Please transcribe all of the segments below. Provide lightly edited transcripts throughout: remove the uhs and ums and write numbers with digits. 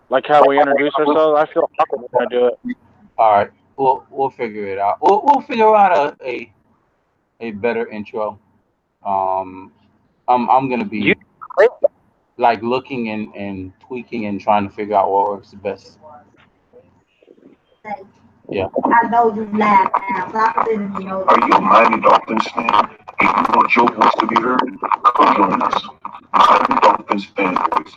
like how we introduce ourselves. I feel awkward when I do it. All right, we'll figure it out. We'll figure out a better intro. Um, I'm gonna You be like looking and tweaking and trying to figure out what works the best. Yeah. I know you laugh now, so I didn't know. Are you a Miami Dolphins fan? If you want your voice to be heard, come join us. Miami Dolphins fan voice.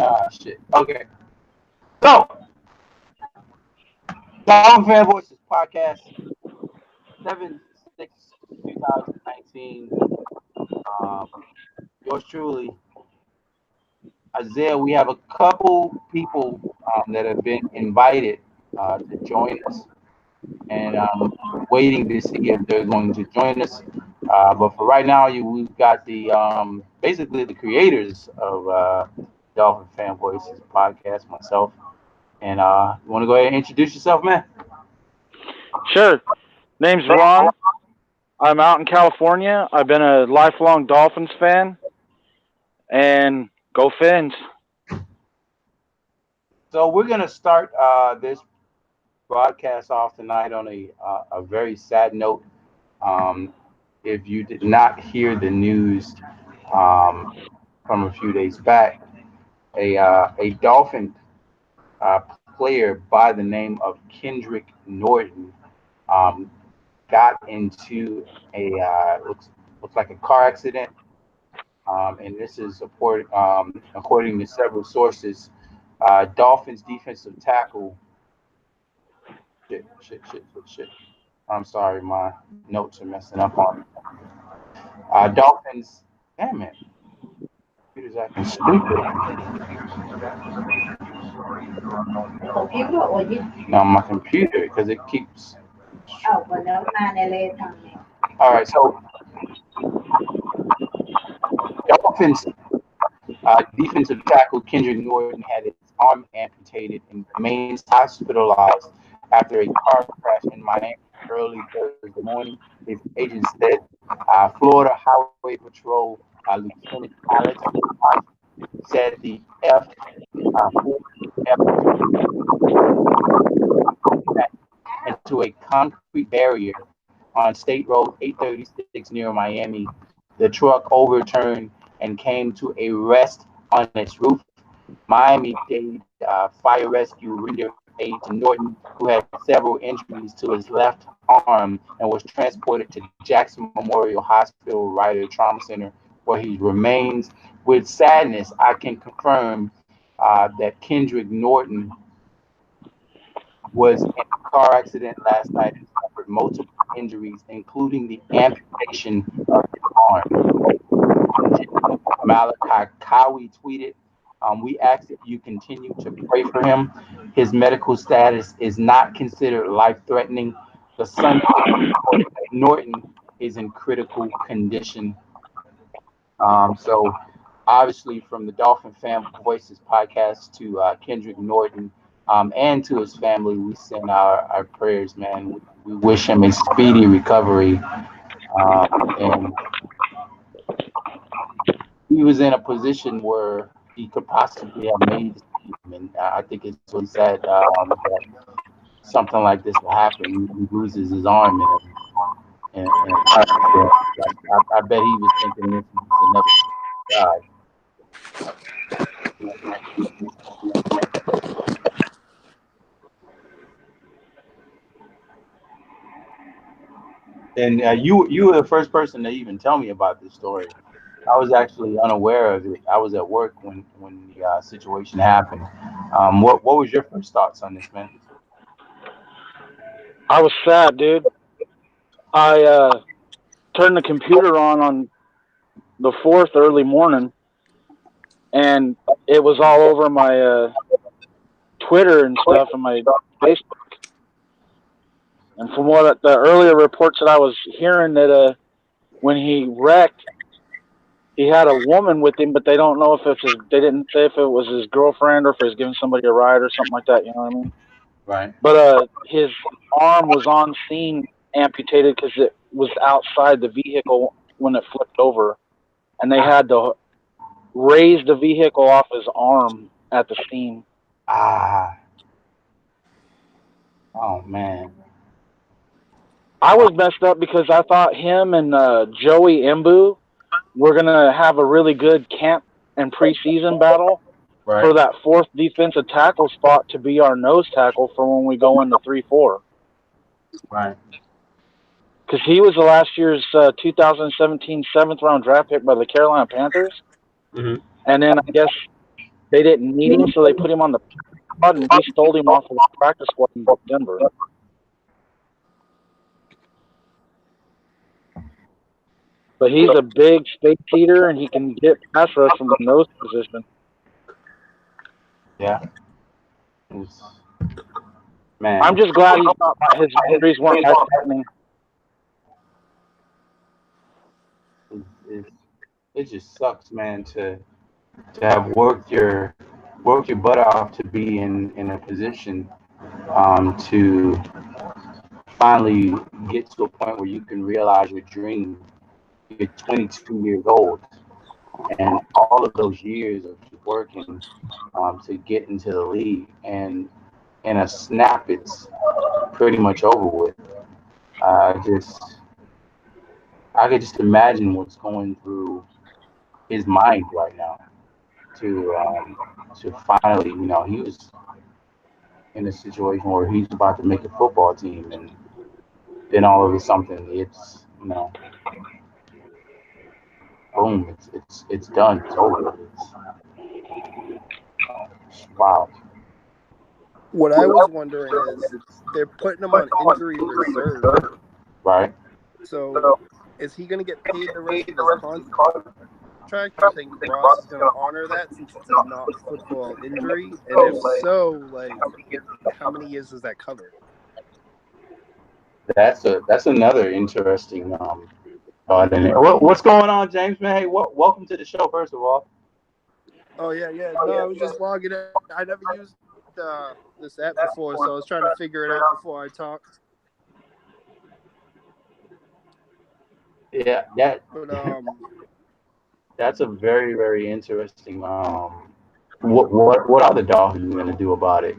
Ah, shit. Okay. So, Dolphin Fan Voices Podcast, 7/6/2019. Um, yours truly, Isaiah. We have a couple people that have been invited to join us, and waiting to see if they're going to join us. But for right now, we've got the basically the creators of Dolphin Fan Voices Podcast, myself. And you want to go ahead and introduce yourself, man? sure? Name's Ron. I'm out in California. I've been a lifelong Dolphins fan, and go Fins. So we're gonna start this broadcast off tonight on a very sad note. Um, if you did not hear the news from a few days back, a Dolphin player by the name of Kendrick Norton um, got into a looks like a car accident, and this is according to several sources. Dolphins defensive tackle. Shit. I'm sorry, my notes are messing up on me. Dolphins. Damn it. Computer's acting stupid. Computer or you? No, my computer, because it keeps. Oh, well, never mind. All right, so Dolphins defensive tackle Kendrick Norton had his arm amputated and remains hospitalized after a car crash in Miami early Thursday morning. His agent said Florida Highway Patrol Lieutenant Alex said the F into a concrete barrier on State Road 836 near Miami. The truck overturned and came to a rest on its roof. Miami-Dade Fire Rescue rendered aid to Norton, who had several injuries to his left arm and was transported to Jackson Memorial Hospital Ryder Trauma Center, where he remains. With sadness, I can confirm that Kendrick Norton was in a car accident last night and suffered multiple injuries, including the amputation of his arm. Malachi Cowie tweeted, we ask that you continue to pray for him. His medical status is not considered life-threatening. The son of Norton is in critical condition. So obviously from the Dolphin Fan Voices podcast to Kendrick Norton and to his family, we send our prayers, man. We wish him a speedy recovery. And he was in a position where he could possibly have made the team. And I think it's really sad that something like this will happen. He loses his arm. I bet he was thinking this is another guy. And you were the first person to even tell me about this story. I was actually unaware of it. I was at work when the situation happened. What was your first thoughts on this, man? I was sad, dude. I turned the computer on the 4th early morning, and it was all over my Twitter and stuff and my Facebook. And from what the earlier reports that I was hearing, that when he wrecked, he had a woman with him, but they don't know if it's they didn't say if it was his girlfriend or if he was giving somebody a ride or something like that. You know what I mean? Right. But his arm was on scene amputated because it was outside the vehicle when it flipped over, and they had to raise the vehicle off his arm at the scene. Ah. Oh man. I was messed up because I thought him and Joey Embu were gonna have a really good camp and preseason battle Right. for that 4th defensive tackle spot to be our nose tackle for when we go into 3-4. Right. Because he was the last year's 2017 7th-round draft pick by the Carolina Panthers. Mm-hmm. And then I guess they didn't need him, so they put him on the squad, and we stole him off of the practice squad in Denver. But he's a big space eater, and he can get pass rush from the nose position. Yeah. Man. I'm just glad his injuries weren't as threatening. It just sucks, man, to have worked your butt off to be in a position to finally get to a point where you can realize your dream. You're 22 years old, and all of those years of working to get into the league, and in a snap, it's pretty much over with. I could just imagine what's going through his mind right now to finally, he was in a situation where he's about to make a football team, and then all of a sudden it's boom, it's done, it's over. It's wow. What I was wondering is they're putting him on injury reserve. Right. So is he going to get paid the rest of his contract? I think Ross is going to honor that since it's a not football injury. And if so, like, how many years does that cover? That's another interesting thought in there. What's going on, James? Man, hey, welcome to the show. First of all. Oh yeah. No, I was just logging in. I never used this app before, so I was trying to figure it out before I talked. Yeah, that's a very, very interesting. What are the Dolphins going to do about it?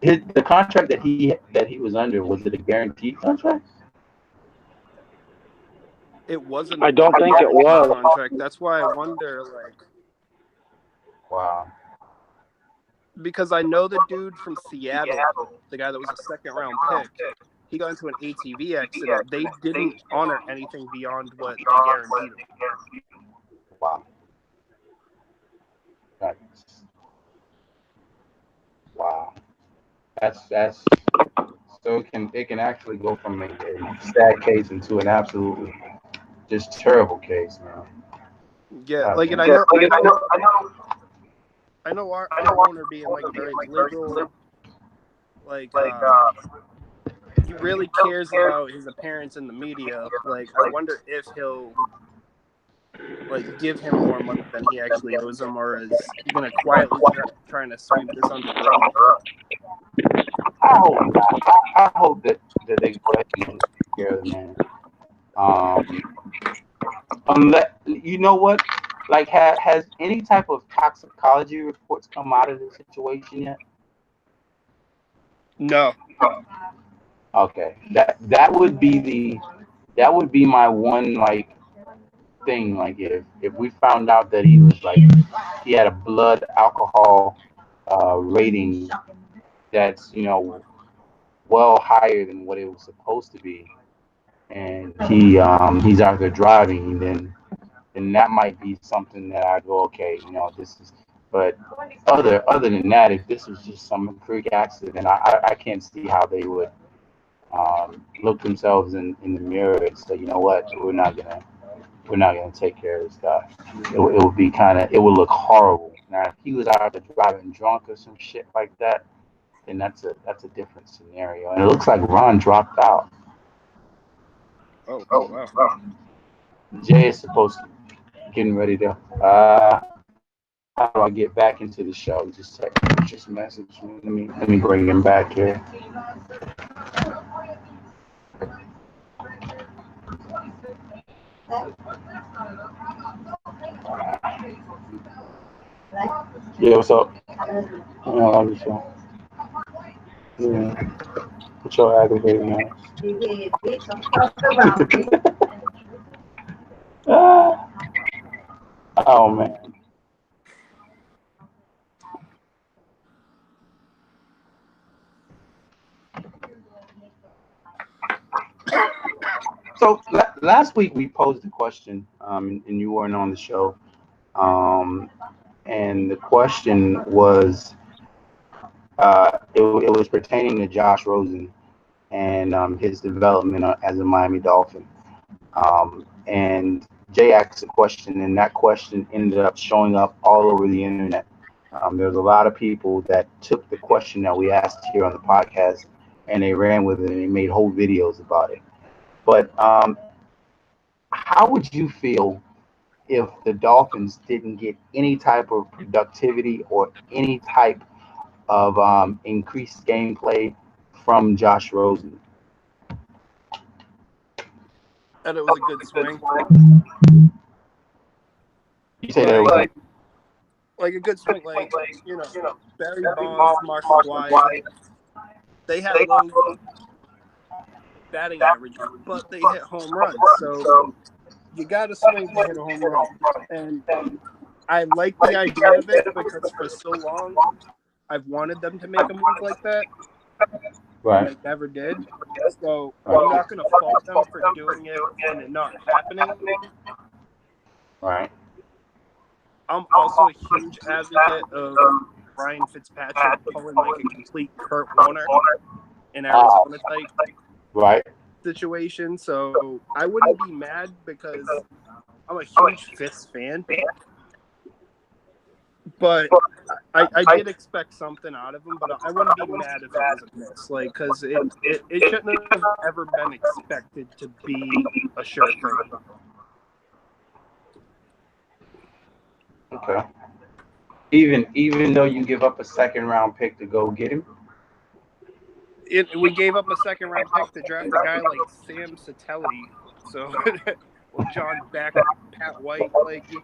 The contract that he was under, was it a guaranteed contract? It wasn't. I don't think it was contract. That's why I wonder, like. Wow. Because I know the dude from Seattle, the guy that was a 2nd-round pick, he got into an ATV accident. They didn't honor anything beyond what they guaranteed him. Wow. Wow. That's so it can actually go from a sad case into an absolutely just terrible case, man. Yeah, like, and I know our owner being like very liberal, like he really cares about his appearance in the media. Like, I wonder if he'll like give him more money than he actually owes him, or is he gonna quietly trying to sweep this under the rug? I hope that they go ahead and take care of the man. Unless, you know what? Like, has any type of toxicology reports come out of this situation yet? No. Okay, that would be my one like thing. Like, if we found out that he was like he had a blood alcohol rating that's well higher than what it was supposed to be, and he's out there driving, then that might be something that I go, okay, this is. But other than that, if this was just some freak accident, I can't see how they would look themselves in the mirror and say, you know what, we're not gonna take care of this guy. It would be it would look horrible. Now, if he was out there driving drunk or some shit like that, then that's a different scenario. And it looks like Ron dropped out. Oh, wow. Jay is supposed to getting ready to. How do I get back into the show? Just message me. Let me bring him back here. Yeah, what's up? I just, yeah. What's your aggravating ass? Oh man. So last week we posed a question, and you weren't on the show, and the question was, it was pertaining to Josh Rosen and his development as a Miami Dolphin. And Jay asked a question, and that question ended up showing up all over the internet. There's a lot of people that took the question that we asked here on the podcast, and they ran with it, and they made whole videos about it. But how would you feel if the Dolphins didn't get any type of productivity or any type of increased gameplay from Josh Rosen? And it was a good swing. You say that was like a good swing, Barry Bonds, Marshall White, they had low batting averages, but they hit home runs. So you got to swing to hit a home run. And I like the idea of it because for so long I've wanted them to make a move like that. Right. And they never did. So I'm not going to fault them for doing it and it not happening. Right. I'm also a huge advocate of Ryan Fitzpatrick pulling like a complete Kurt Warner in Arizona type situation. So I wouldn't be mad because I'm a huge Fitz fan. But I did expect something out of him, but I wouldn't be mad if it was a miss. Because it shouldn't have ever been expected to be a sure thing. Okay. Even though you give up a second round pick to go get him? We gave up a second round pick to draft a guy like Sam Satelli. So John Beck, Pat White,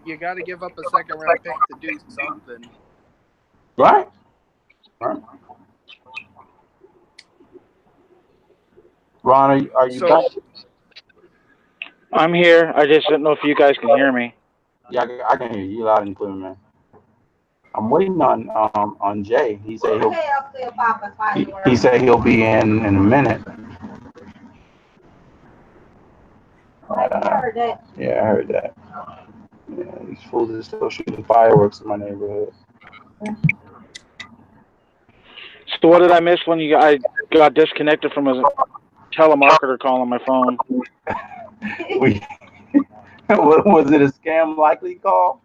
you got to give up a second round pick to do something. Right. Ron, are you back? I'm here. I just didn't know if you guys can hear me. Yeah, I can hear you loud and clear, man. I'm waiting on Jay. He said he'll be in a minute. Yeah, I heard that. Yeah, these fools are still shooting fireworks in my neighborhood. So what did I miss when I got disconnected from a telemarketer call on my phone? Was it a scam likely call?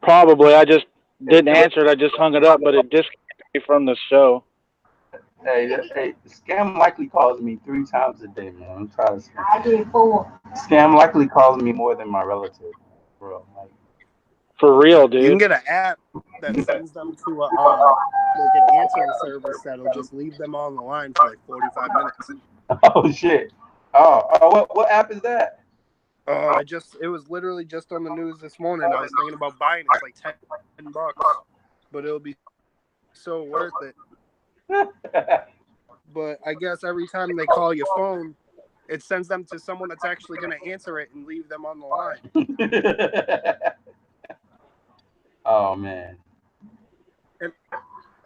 Probably. I just didn't answer it. I just hung it up, but it disconnected me from the show. Hey, Scam likely calls me 3 times a day, man. I'm trying to. I did 4. Scam likely calls me more than my relative, bro. For real, dude. You can get an app that sends them to an answering service that'll just leave them on the line for like 45 minutes. Oh shit! Oh, what app is that? It was literally just on the news this morning. I was thinking about buying it. It's like $10, but it'll be so worth it. But I guess every time they call your phone, it sends them to someone that's actually going to answer it and leave them on the line. Oh man.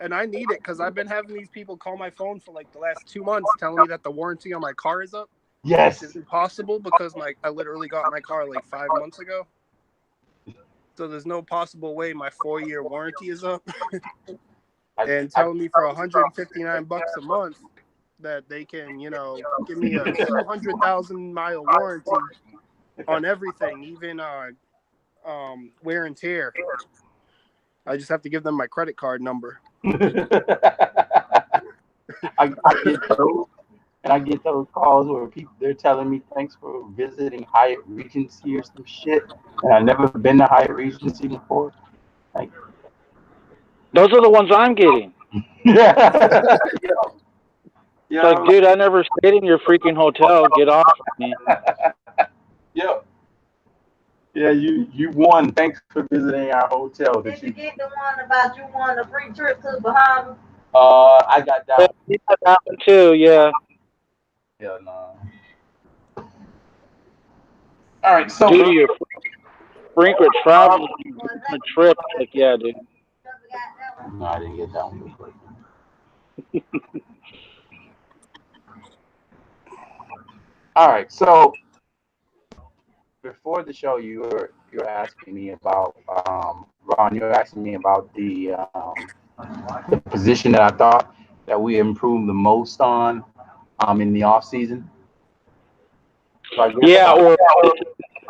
And I need it because I've been having these people call my phone for like the last 2 months telling me that the warranty on my car is up. Yes. Which is impossible because I literally got my car like 5 months ago. So there's no possible way my 4-year warranty is up. I- And telling me for $159 a month that they can, give me a 200,000 mile warranty on everything, even wear and tear. I just have to give them my credit card number. I get those, and I get those calls where they're telling me thanks for visiting Hyatt Regency or some shit, and I've never been to Hyatt Regency before. Like, Those are the ones I'm getting. yeah. It's like, dude, I never stayed in your freaking hotel. Get off of me. Yep. Yeah, you won. Thanks for visiting our hotel. Did you get the one about you won a free trip to the Bahamas? I got that. Yeah, that one too, yeah. Yeah, no. All right, so Due to your frequent travel trip, like, yeah, dude. no, I didn't get that one. All right, so before the show, you were asking me about Ron. You were asking me about the position that I thought that we improved the most on in the off season. So yeah, or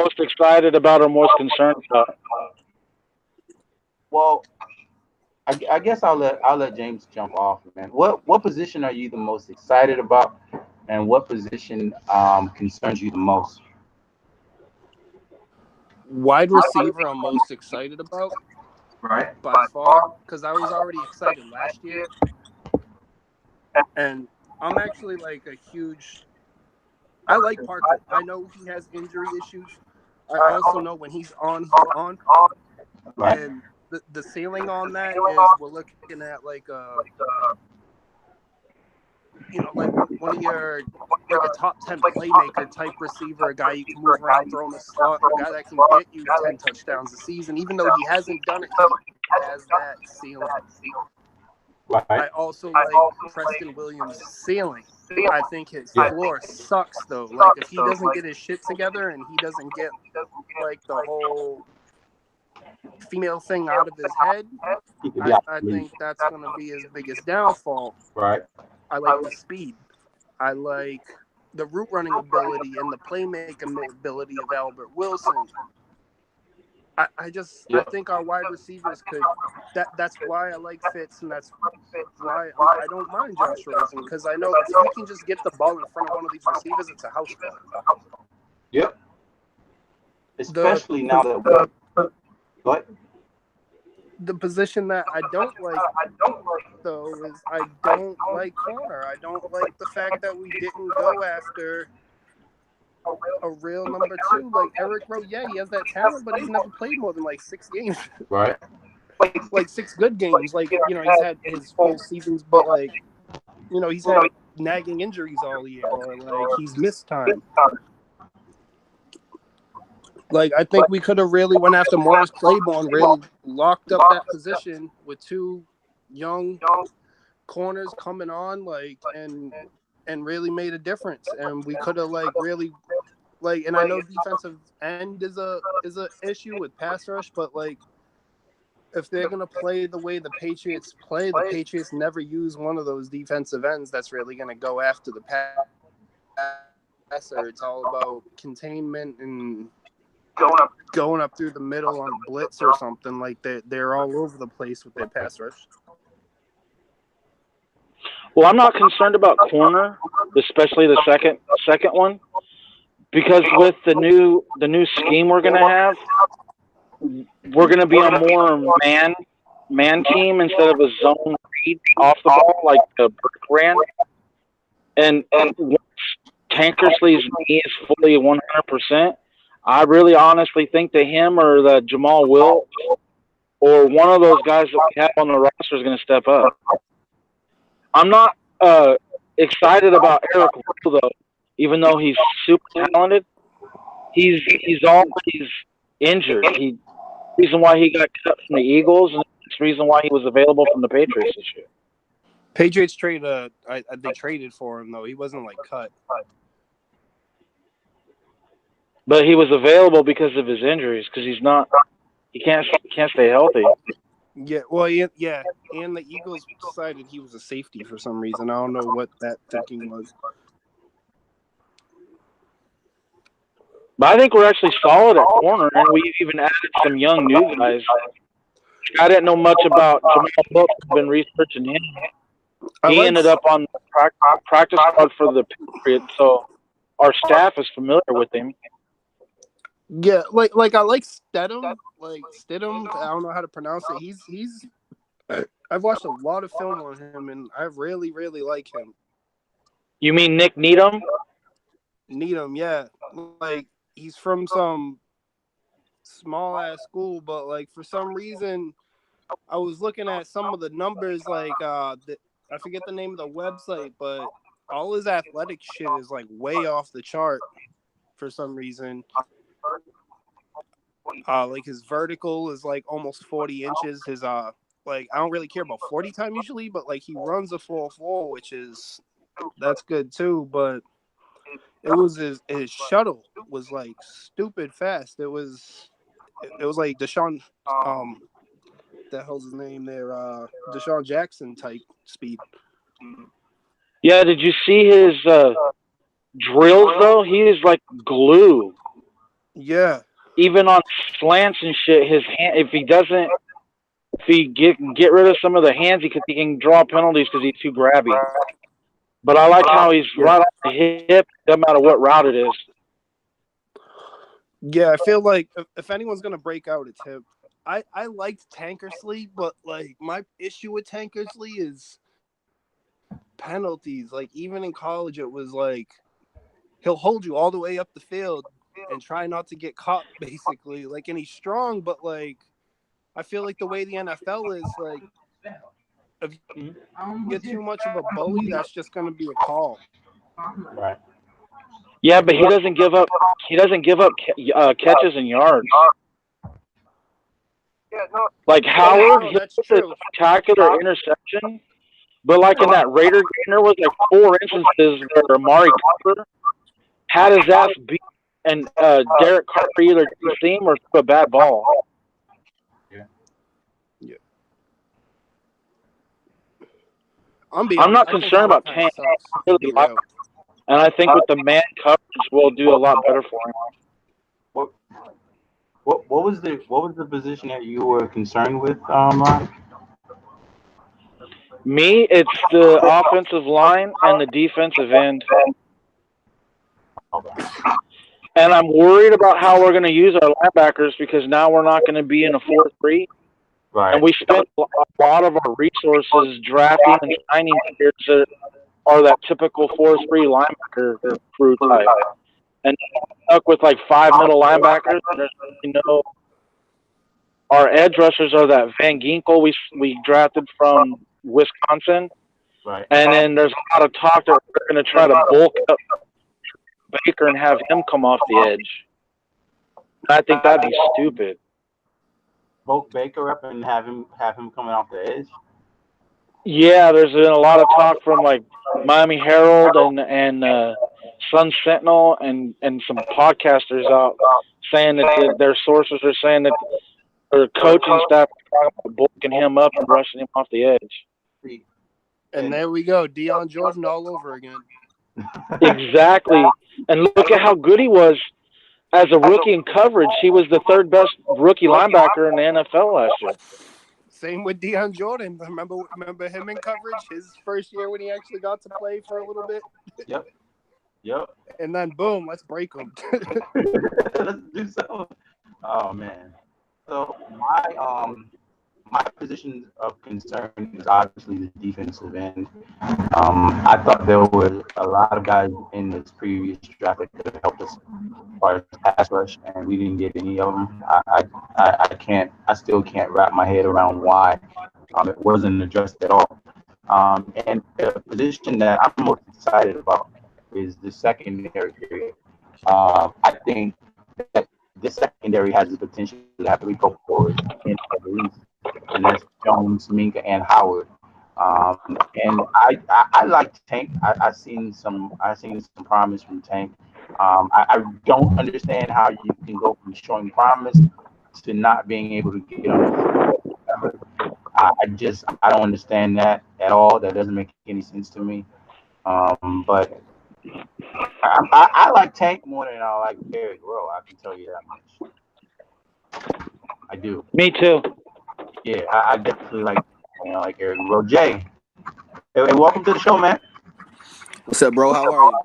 most excited about or most concerned about. Well, I guess I'll let James jump off, man. What position are you the most excited about, and what position concerns you the most? Wide receiver I'm most excited about, Right. by far, because I was already excited last year. And I'm actually like a huge... I like Parker. I know he has injury issues. I also know when he's on, he's on. Right. And the ceiling on that is we're looking at like like one of your, like a top 10 playmaker type receiver, a guy you can move around, throw in the slot, a guy that can get you 10 touchdowns a season. Even though he hasn't done it, he has that ceiling. Right. I also like Preston Williams' ceiling. I think his floor sucks, though. Like, if he doesn't get his shit together and he doesn't get, like, the whole female thing out of his head, I think that's going to be his biggest downfall. Right. I like the speed. I like the route running ability and the playmaking ability of Albert Wilson. I think our wide receivers could. That's why I like Fitz, and that's why I don't mind Josh Rosen, because I know if he can just get the ball in front of one of these receivers, it's a house call. Yep. Especially now that what? The position that I don't like, though, is I don't like corner. I don't like the fact that we didn't go after a real number 2. Like Eric Rowe, yeah, he has that talent, but he's never played more than like 6 games. Right. Like 6 good games. Like, he's had his full seasons, but like, he's had nagging injuries all year, or like he's missed time. Like, I think we could have really went after Morris Claiborne, really locked up that position with 2 young corners coming on, like, and really made a difference. And we could have really, like, and I know defensive end is a issue with pass rush, but like, if they're gonna play the way the Patriots play, the Patriots never use one of those defensive ends that's really gonna go after the passer. It's all about containment and going up through the middle on blitz or something. Like they're all over the place with their pass rush. Well, I'm not concerned about corner, especially the second one, because with the new scheme we're gonna have, we're gonna be a more man team instead of a zone read off the ball like the Burke ran. And once Tankersley's knee is fully 100%, I really honestly think that him or the Jamal Wilkes or one of those guys that we have on the roster is going to step up. I'm not excited about Eric Rowe, though, even though he's super talented. He's always injured. Reason why he got cut from the Eagles, and it's the reason why he was available from the Patriots this year. Patriots they traded for him, though. He wasn't like cut. But he was available because of his injuries, because he's not He can't stay healthy. Yeah, well, yeah, and the Eagles decided he was a safety for some reason. I don't know what that thinking was. But I think we're actually solid at corner, and we've even added some young new guys. I didn't know much about Jamal Brooks. I've been researching him. He ended up on the practice squad for the Patriots, so our staff is familiar with him. Yeah, like I like Stidham. Like Stidham, I don't know how to pronounce it. He's. I've watched a lot of film on him, and I really, really like him. You mean Nick Needham? Needham, yeah. Like he's from some small ass school, but like for some reason, I was looking at some of the numbers. Like I forget the name of the website, but all his athletic shit is like way off the chart for some reason. Like his vertical is like almost 40 inches. His like I don't really care about 40 time usually, but like he runs a 4.4, which is that's good too. But it was his shuttle was like stupid fast. It was like Deshaun the hell's his name there? Deshaun Jackson type speed. Yeah, did you see his drills though? He is like glue. Yeah. Even on slants and shit, his hand. If he get rid of some of the hands, he can draw penalties because he's too grabby. But I like how he's right off the hip, no matter what route it is. Yeah, I feel like if anyone's gonna break out, it's him. I liked Tankersley, but like my issue with Tankersley is penalties. Like even in college, it was like he'll hold you all the way up the field and try not to get caught, basically. Like, and he's strong, but like I feel like the way the NFL is, like, if you get too much of a bully, that's just gonna be a call. Right. Yeah, but he doesn't give up. He doesn't give up catches and yards. Like Howard, he that's took a true. spectacular interception, but like in that Raider game, there was like 4 instances where Amari Cooper had his ass beat, and Derek Carter either didn't see him or threw a bad ball. Yeah. I'm not concerned about Tank. Really like him. And I think with the man coverage, we'll do a lot better for him. What was the position that you were concerned with, Ron? Me, it's the offensive line and the defensive end. And I'm worried about how we're going to use our linebackers because now we're not going to be in a 4-3. Right. And we spent a lot of our resources drafting and signing players that are that typical 4-3 linebacker crew type. And stuck with like 5 middle linebackers. And our edge rushers are that Van Ginkel we drafted from Wisconsin. Right. And then there's a lot of talk that we're going to try to bulk up Baker and have him come off the edge. I think that'd be stupid. Bulk Baker up and have him coming off the edge. Yeah, there's been a lot of talk from like Miami Herald and Sun Sentinel and some podcasters out saying that their sources are saying that their coaching staff are bulking him up and rushing him off the edge. And there we go, Deion Jordan all over again. Exactly. And look at how good he was as a rookie in coverage. He was the 3rd best rookie linebacker in the NFL last year. Same with Deion Jordan. Remember him in coverage his first year when he actually got to play for a little bit? Yep. And then boom, let's break him. Let's do so. Oh man. So my position of concern is obviously the defensive end. I thought there were a lot of guys in this previous draft that could have helped us as far as pass rush, and we didn't get any of them. I still can't wrap my head around why it wasn't addressed at all. And the position that I'm most excited about is the secondary period. I think that this secondary has the potential to have 3 pro forwards in at least, and that's Jones, Minka, and Howard. And I like Tank. I seen some promise from Tank. I don't understand how you can go from showing promise to not being able to get on the field. I don't understand that at all. That doesn't make any sense to me. But I like Tank more than I like Eric Rowe. I can tell you that much. I do. Me too. Yeah, I definitely like Eric Rowe. Jay, hey, welcome to the show, man. What's up, bro? How are you?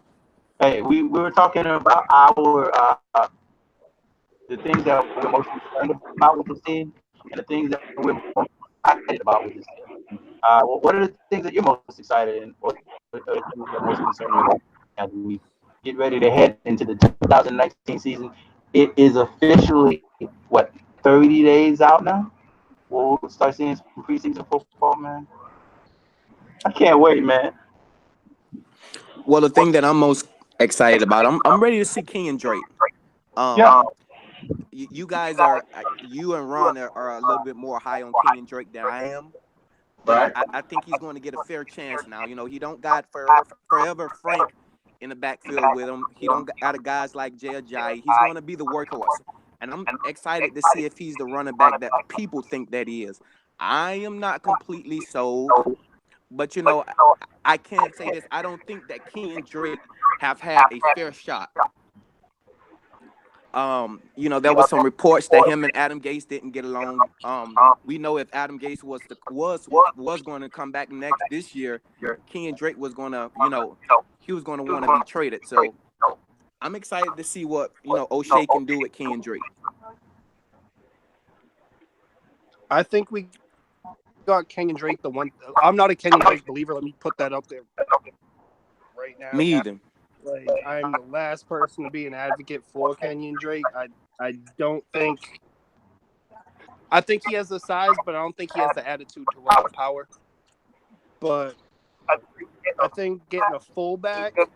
Hey, we were talking about our the things that we're most concerned about with the team and the things that we're most excited about with this team. What are the things that you're most excited and what are the things that most concerned you about as we get ready to head into the 2019 season? It is officially what 30 days out now. We'll start seeing some preseason football, man. I can't wait, man. Well, the thing that I'm most excited about, I'm ready to see King and Drake. Yeah. You guys are, you and Ron are a little bit more high on King and Drake than I am, but I think he's going to get a fair chance now. You know, he don't got forever Frank in the backfield with him. He don't got a guys like Jay Ajayi. He's going to be the workhorse, and I'm excited to see if he's the running back that people think that he is. I am not completely sold, but you know, I can't say this. I don't think that King and Drake have had a fair shot. You know, there was some reports that him and Adam Gase didn't get along. We know if Adam Gase was going to come back this year, King and Drake was going to, you know, he was going to want to be traded. So I'm excited to see what, you know, O'Shea can do with King and Drake. I think we got King and Drake the one. I'm not a King and Drake believer. Let me put that up there right now. Me either. Like, I'm the last person to be an advocate for Kenyon Drake. I don't think. I think he has the size, but I don't think he has the attitude to run with power. But I think getting a fullback is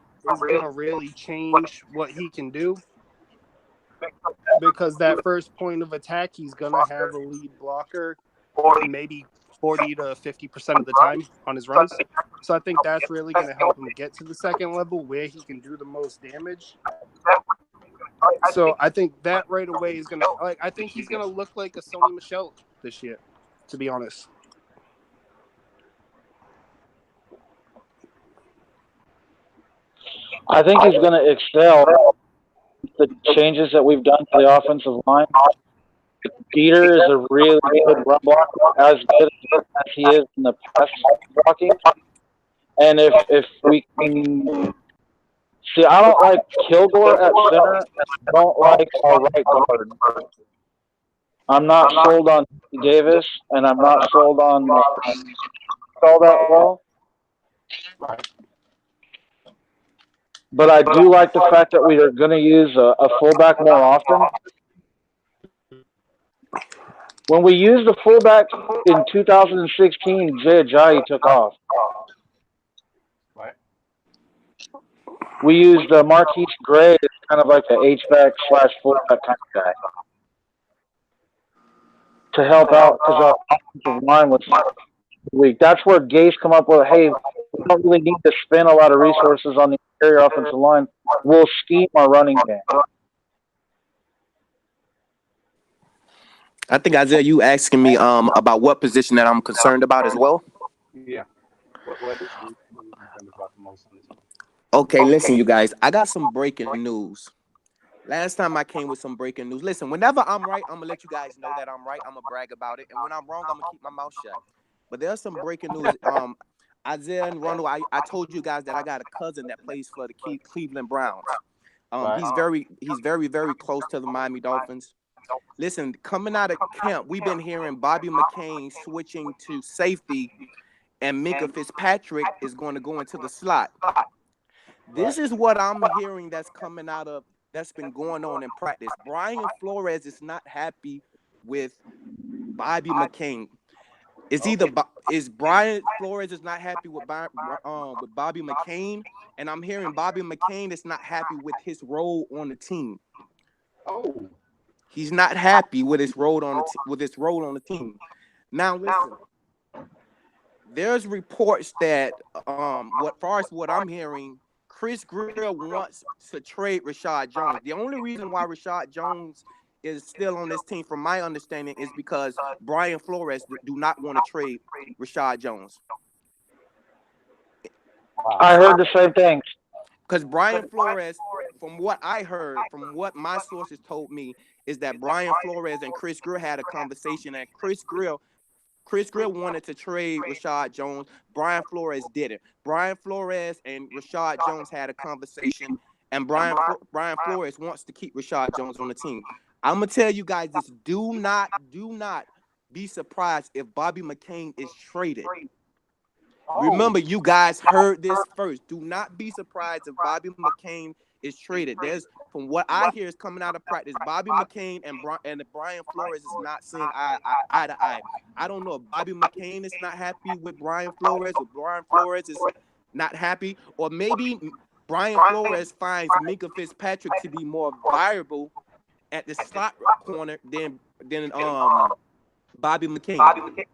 going to really change what he can do. Because that first point of attack, he's going to have a lead blocker maybe 40 to 50% of the time on his runs. So I think that's really going to help him get to the second level where he can do the most damage. So I think that right away is going to, like, I think he's going to look like a Sony Michel this year, to be honest. I think he's going to excel the changes that we've done to the offensive line. Peter is a really good run blocker, as good as he is in the pass blocking. And if we can see, I don't like Kilgore at center, and I don't like our right guard. I'm not sold on Davis, and I'm not sold on all that well. But I do like the fact that we are going to use a fullback more often. When we used the fullback in 2016, Jay Ajayi took off. We used Marquise Gray as kind of like an H-back / fullback kind of guy to help out because our offensive line was weak. That's where Gase come up with, hey, we don't really need to spend a lot of resources on the interior offensive line. We'll scheme our running game. I think, Isaiah, you asking me about what position that I'm concerned about as well? Yeah. What is you concerned about the most on this one? Okay, listen, you guys. I got some breaking news. Last time I came with some breaking news. Listen, whenever I'm right, I'm going to let you guys know that I'm right. I'm going to brag about it. And when I'm wrong, I'm going to keep my mouth shut. But there's some breaking news. Isaiah and Ronald, I told you guys that I got a cousin that plays for the Cleveland Browns. He's very, very close to the Miami Dolphins. Listen, coming out of camp, we've been hearing Bobby McCain switching to safety, and Minka Fitzpatrick is going to go into the slot. This is what I'm hearing that's been going on in practice. Brian Flores is not happy with Bobby McCain. Is Brian Flores is not happy with Bobby McCain, and I'm hearing Bobby McCain is not happy with his role on the team. Oh. He's not happy with his role on the team. Now listen, there's reports that what I'm hearing, Chris Greer wants to trade Rashad Jones. The only reason why Rashad Jones is still on this team, from my understanding, is because Brian Flores do not want to trade Rashad Jones. I heard the same thing. Because Brian Flores, from what I heard, from what my sources told me, is that Brian Flores and Chris Greer had a conversation, and Chris Greer wanted to trade Rashad Jones. Brian Flores didn't. Brian Flores and Rashad Jones had a conversation, and Brian Flores wants to keep Rashad Jones on the team. I'm gonna tell you guys this: do not be surprised if Bobby McCain is traded. Remember, you guys heard this first. Do not be surprised if Bobby McCain is traded. From what I hear is coming out of practice, Bobby McCain and Brian Flores is not seeing eye to eye. I don't know if Bobby McCain is not happy with Brian Flores, or Brian Flores is not happy, or maybe Brian Flores finds Minka Fitzpatrick to be more viable at the slot corner than Bobby McCain.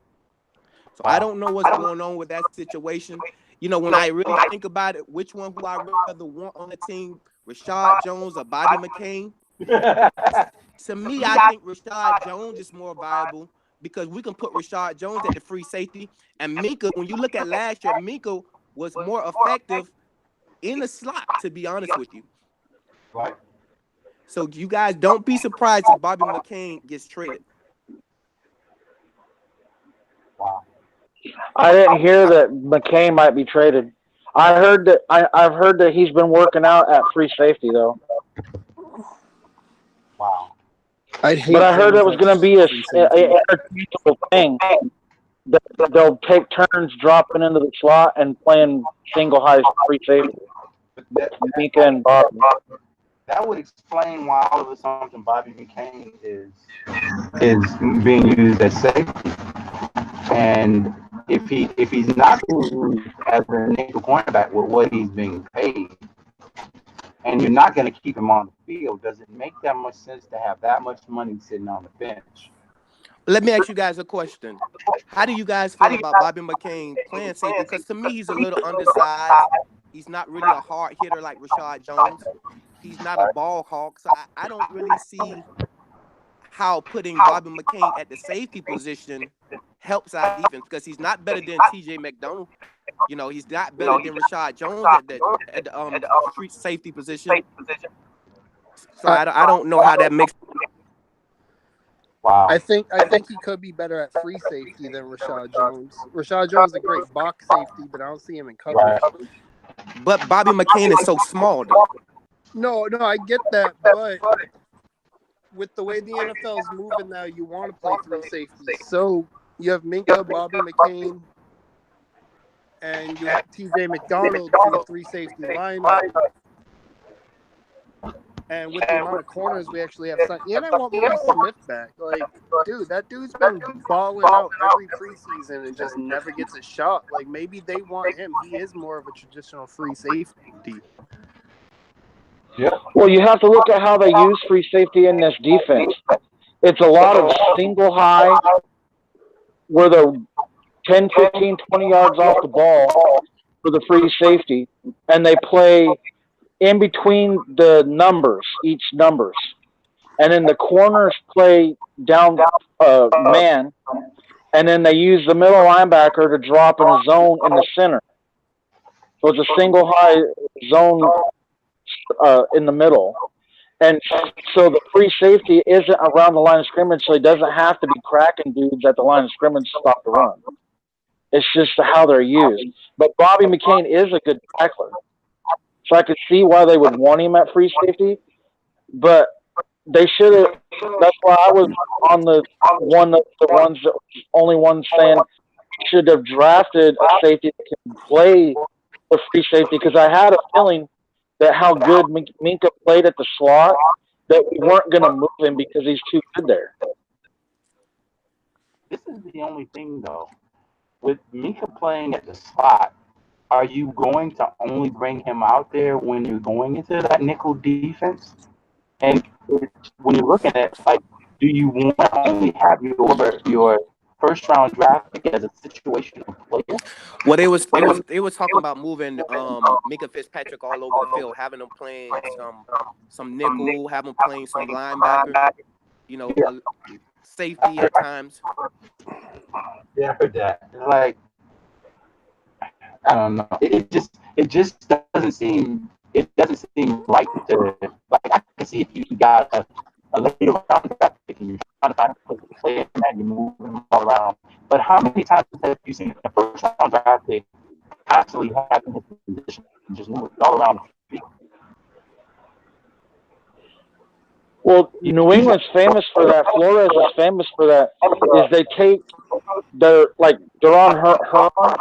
So I don't know what's going on with that situation. You know, when I really think about it, which one who I rather want on the team, Rashad Jones or Bobby McCain? To me, I think Rashad Jones is more viable because we can put Rashad Jones at the free safety. And Minka, when you look at last year, Minka was more effective in the slot, to be honest with you. Right. So you guys don't be surprised if Bobby McCain gets traded. Wow. I didn't hear that McCain might be traded. I heard that I've heard that he's been working out at free safety though. Wow. But I heard it was going to be a interchangeable thing. They'll take turns dropping into the slot and playing single high free safety. Minka and Bobby. That would explain why all of a sudden Bobby McCain is being used as safety. And if he's not being used as a nickel cornerback with what he's being paid, and you're not going to keep him on the field, does it make that much sense to have that much money sitting on the bench? Let me ask you guys a question. How do you guys feel about Bobby McCain playing safety? Because to me, he's a little undersized. He's not really a hard hitter like Rashad Jones. He's not a ball hawk. So I don't really see how putting Bobby McCain at the safety position helps our defense, because he's not better than TJ McDonald. You know, he's not better than Rashad Jones at the street safety position. So I don't know how that makes. Wow. I think he could be better at free safety than Rashad Jones. Rashad Jones is a great box safety, but I don't see him in coverage. Right. But Bobby McCain is so small, though. No, I get that, but with the way the NFL is moving now, you want to play free safety. So you have Minka, Bobby McCain, and you have TJ McDonald to the free safety lineup. And with the amount of corners we actually have, and I want Maurice Smith back. Like, dude, that dude's been balling out every preseason and just never gets a shot. Like, maybe they want him. He is more of a traditional free safety. Yeah. Well, you have to look at how they use free safety in this defense. It's a lot of single high where they're 10, 15, 20 yards off the ball for the free safety, and they play in between the numbers, each numbers. And then the corners play down man, and then they use the middle linebacker to drop in a zone in the center. So it's a single high zone in the middle. And so the free safety isn't around the line of scrimmage, so he doesn't have to be cracking dudes at the line of scrimmage to stop the run. It's just how they're used. But Bobby McCain is a good tackler. So I could see why they would want him at free safety, but they should have. That's why I was on the only one saying should have drafted a safety that can play the free safety, because I had a feeling that how good Minka played at the slot, that we weren't going to move him because he's too good there. This is the only thing, though. With Minka playing at the slot, are you going to only bring him out there when you're going into that nickel defense? And when you're looking at, like, do you want to only have your first round draft pick as a situational player? Well, they was talking about moving Minka Fitzpatrick all over the field, having him playing some nickel, having him playing some linebacker. safety at times. Yeah, I heard that. Like, I don't know. It just doesn't seem right to, like, I can see if you got a later round draft pick and you're trying to find a place to play it and you're moving them all around. But how many times have you seen a first round draft pick constantly having his position and just moving all around the field? Well, New England's famous for that. Flores is famous for that. Is they take they're on Herman.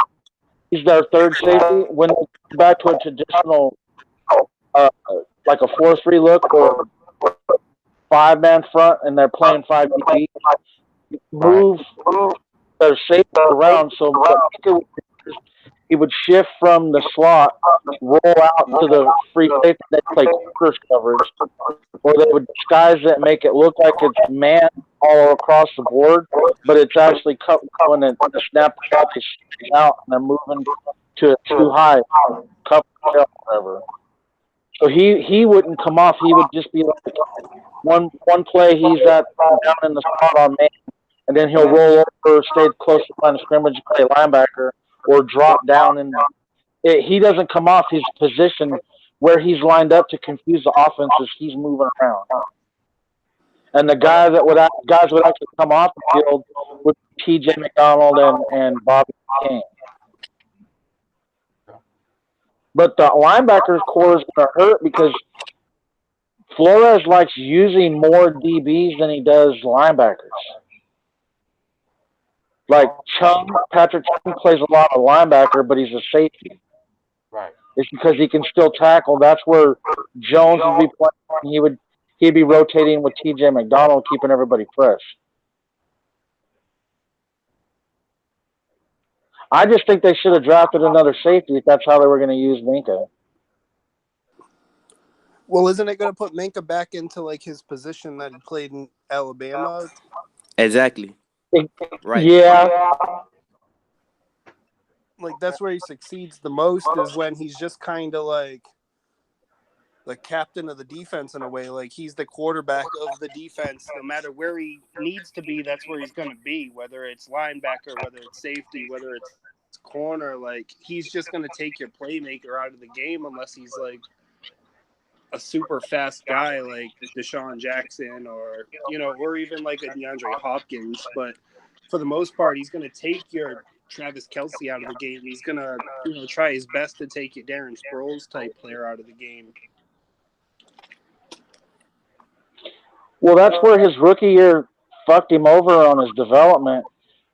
He's their third safety. When they go back to a traditional, uh, like a 4-3 look or 5-man front, and they're playing 5 DB, Right. move their safety around. So he would shift from the slot, roll out to the free safety. They play quarters coverage, or they would disguise it and make it look like it's man all across the board, but it's actually cut when the snap shot is out and they're moving to a too high cover or whatever. So he wouldn't come off. He would just be like one play he's at down in the spot on man, and then he'll roll over, stay close to line of scrimmage, play linebacker, or drop down. And he doesn't come off his position where he's lined up to confuse the offenses. He's moving around. And the guys would actually come off the field would be T.J. McDonald and Bobby King. But the linebackers core is going to hurt because Flores likes using more DBs than he does linebackers. Like Patrick Chung plays a lot of linebacker, but he's a safety. Right. It's because he can still tackle. That's where Jones would be playing. He'd be rotating with T.J. McDonald, keeping everybody fresh. I just think they should have drafted another safety if that's how they were going to use Minka. Well, isn't it going to put Minka back into like his position that he played in Alabama? Exactly. Right. Yeah. Like that's where he succeeds the most is when he's just kind of like the captain of the defense in a way. Like he's the quarterback of the defense. No matter where he needs to be, that's where he's going to be. Whether it's linebacker, whether it's safety, whether it's corner, like he's just going to take your playmaker out of the game unless he's like a super fast guy like Deshaun Jackson or even like a DeAndre Hopkins. But for the most part, he's going to take your Travis Kelce out of the game. He's going to try his best to take your Darren Sproles type player out of the game. Well, that's where his rookie year fucked him over on his development.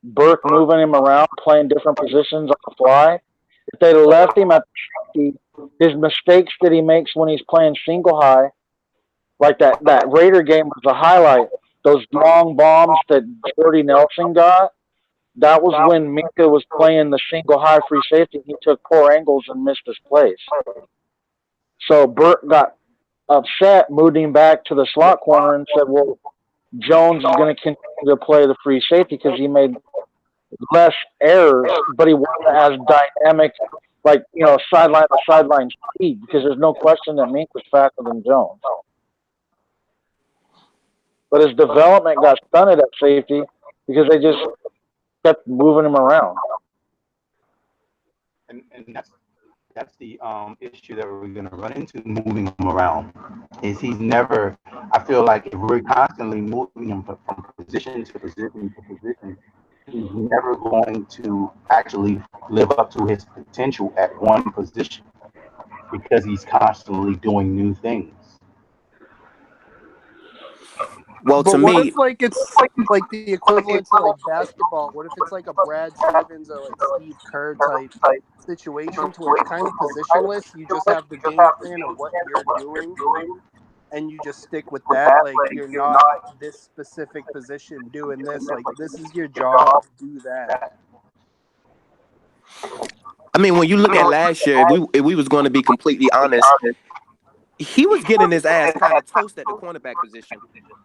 Burke moving him around, playing different positions on the fly. If they'd have left him at his mistakes that he makes when he's playing single high, like that Raider game was the highlight. Those long bombs that Jordy Nelson got, that was when Minka was playing the single high free safety. He took poor angles and missed his place. So Burke got upset, moved him back to the slot corner and said, well, Jones is going to continue to play the free safety because he made less errors, but he wasn't as dynamic, like, sideline to sideline speed, because there's no question that Mink was faster than Jones. But his development got stunted at safety because they just kept moving him around. And that's the issue that we're going to run into moving him around. Is he's never, I feel like if we're constantly moving him from position to position to position, he's never going to actually live up to his potential at one position because he's constantly doing new things. Well, But to what me, if like it's like the equivalent to like basketball? What if it's like a Brad Stevens or like Steve Kerr type situation to where it's kind of positionless? You just have the game plan of what you're doing, and you just stick with that. Like you're not this specific position doing this. Like this is your job. Do that. I mean, when you look at last year, if we was going to be completely honest, he was getting his ass kind of toasted at the cornerback position.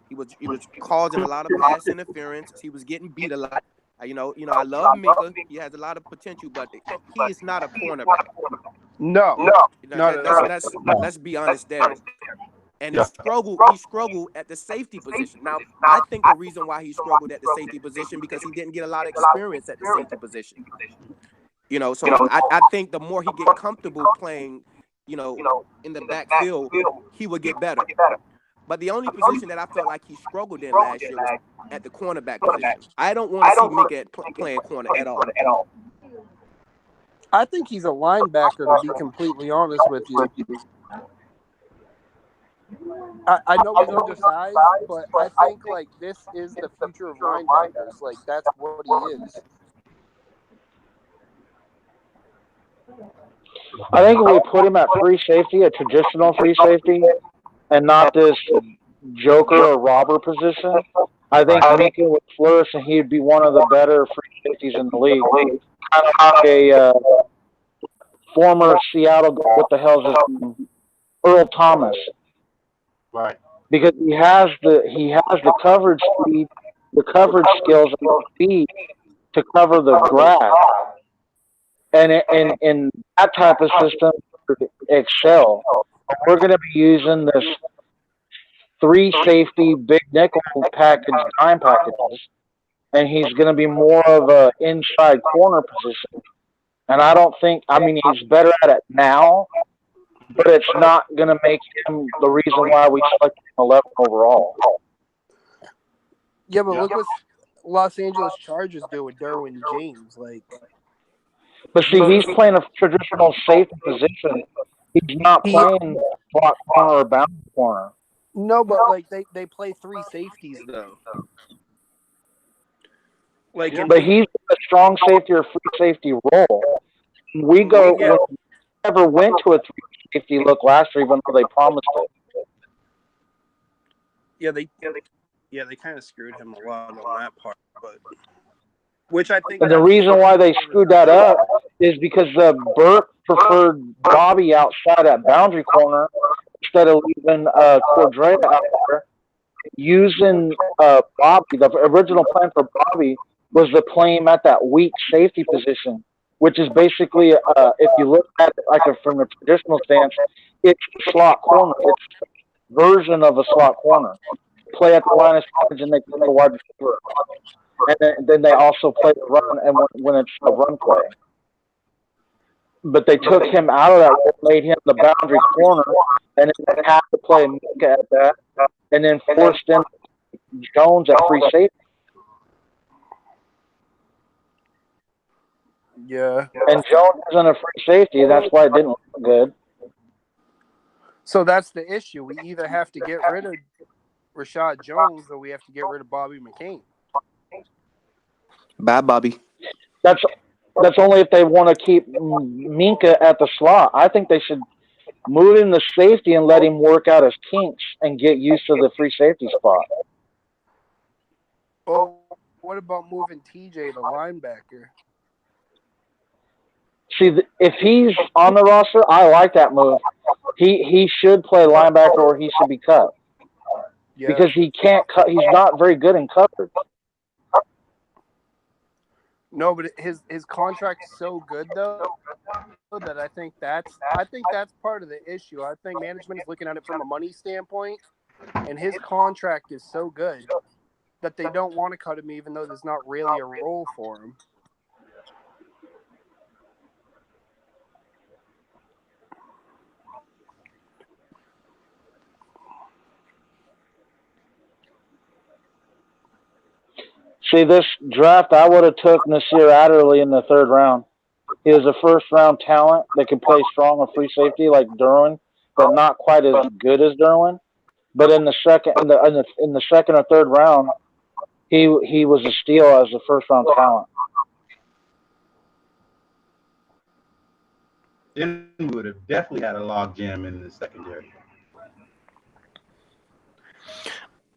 He was causing a lot of pass interference. He was getting beat a lot. I love Minka. He has a lot of potential, but he is not a cornerback. No. Let's be honest there. And Yeah. he struggled at the safety position. Now, I think the reason why he struggled at the safety position because he didn't get a lot of experience at the safety position. So I think the more he get comfortable playing, in the backfield, he would get better. But the only position that I felt like he struggled in last year was at the cornerback position. I don't want to see Minka playing corner at all. I think he's a linebacker, to be completely honest with you. I know he's undersized, but I think like this is the future of linebackers. Like that's what he is. I think if we put him at free safety, a traditional free safety, and not this joker or robber position, I think Minka would flourish and he'd be one of the better free safeties in the league. Kind of like a former Seattle, what the hell's his name? Earl Thomas. Right. Because he has the coverage speed, the coverage skills, and the speed to cover the grass. And in that type of system, excel. We're going to be using this 3 safety big nickel package, dime packages, and he's going to be more of a inside corner position. And I don't think, he's better at it now, but it's not going to make him the reason why we selected him 11 overall. Yeah, but look what Los Angeles Chargers do with Derwin James. But see, he's playing a traditional safety position. He's not playing slot corner or boundary corner. No, but they play 3 safeties though. But he's a strong safety or free safety role. We never went to a 3 safety look last year, even though they promised it. Yeah, they kind of screwed him a lot on that part, but which I think. And the reason why they screwed that up is because Burke preferred Bobby outside at boundary corner instead of leaving Cordrea out there. Using Bobby, the original plan for Bobby was to play him at that weak safety position, which is basically, if you look at it from a traditional stance, it's slot corner. It's a version of a slot corner. Play at the line of scrimmage and they play the wide receiver. And then they also play the run and when it's a run play. But they took him out of that, made him the boundary corner, and then they had to play Minka at that, and then forced in Jones at free safety. Yeah. And Jones isn't a free safety, that's why it didn't look good. So that's the issue. We either have to get rid of Rashad Jones or we have to get rid of Bobby McCain. Bye, Bobby. That's only if they want to keep Minka at the slot. I think they should move him to safety and let him work out his kinks and get used to the free safety spot. Oh, what about moving TJ to linebacker? See, if he's on the roster, I like that move. He should play linebacker or he should be cut. Yeah. Because he can't cut. He's not very good in coverage. No, but his contract's so good though that I think that's part of the issue. I think management is looking at it from a money standpoint, and his contract is so good that they don't want to cut him, even though there's not really a role for him. See, this draft, I would have took Nasir Adderley in the 3rd round. He was a first-round talent that could play strong or free safety like Derwin, but not quite as good as Derwin. But in the second or 3rd round, he was a steal as a first-round talent. Then we would have definitely had a log jam in the secondary.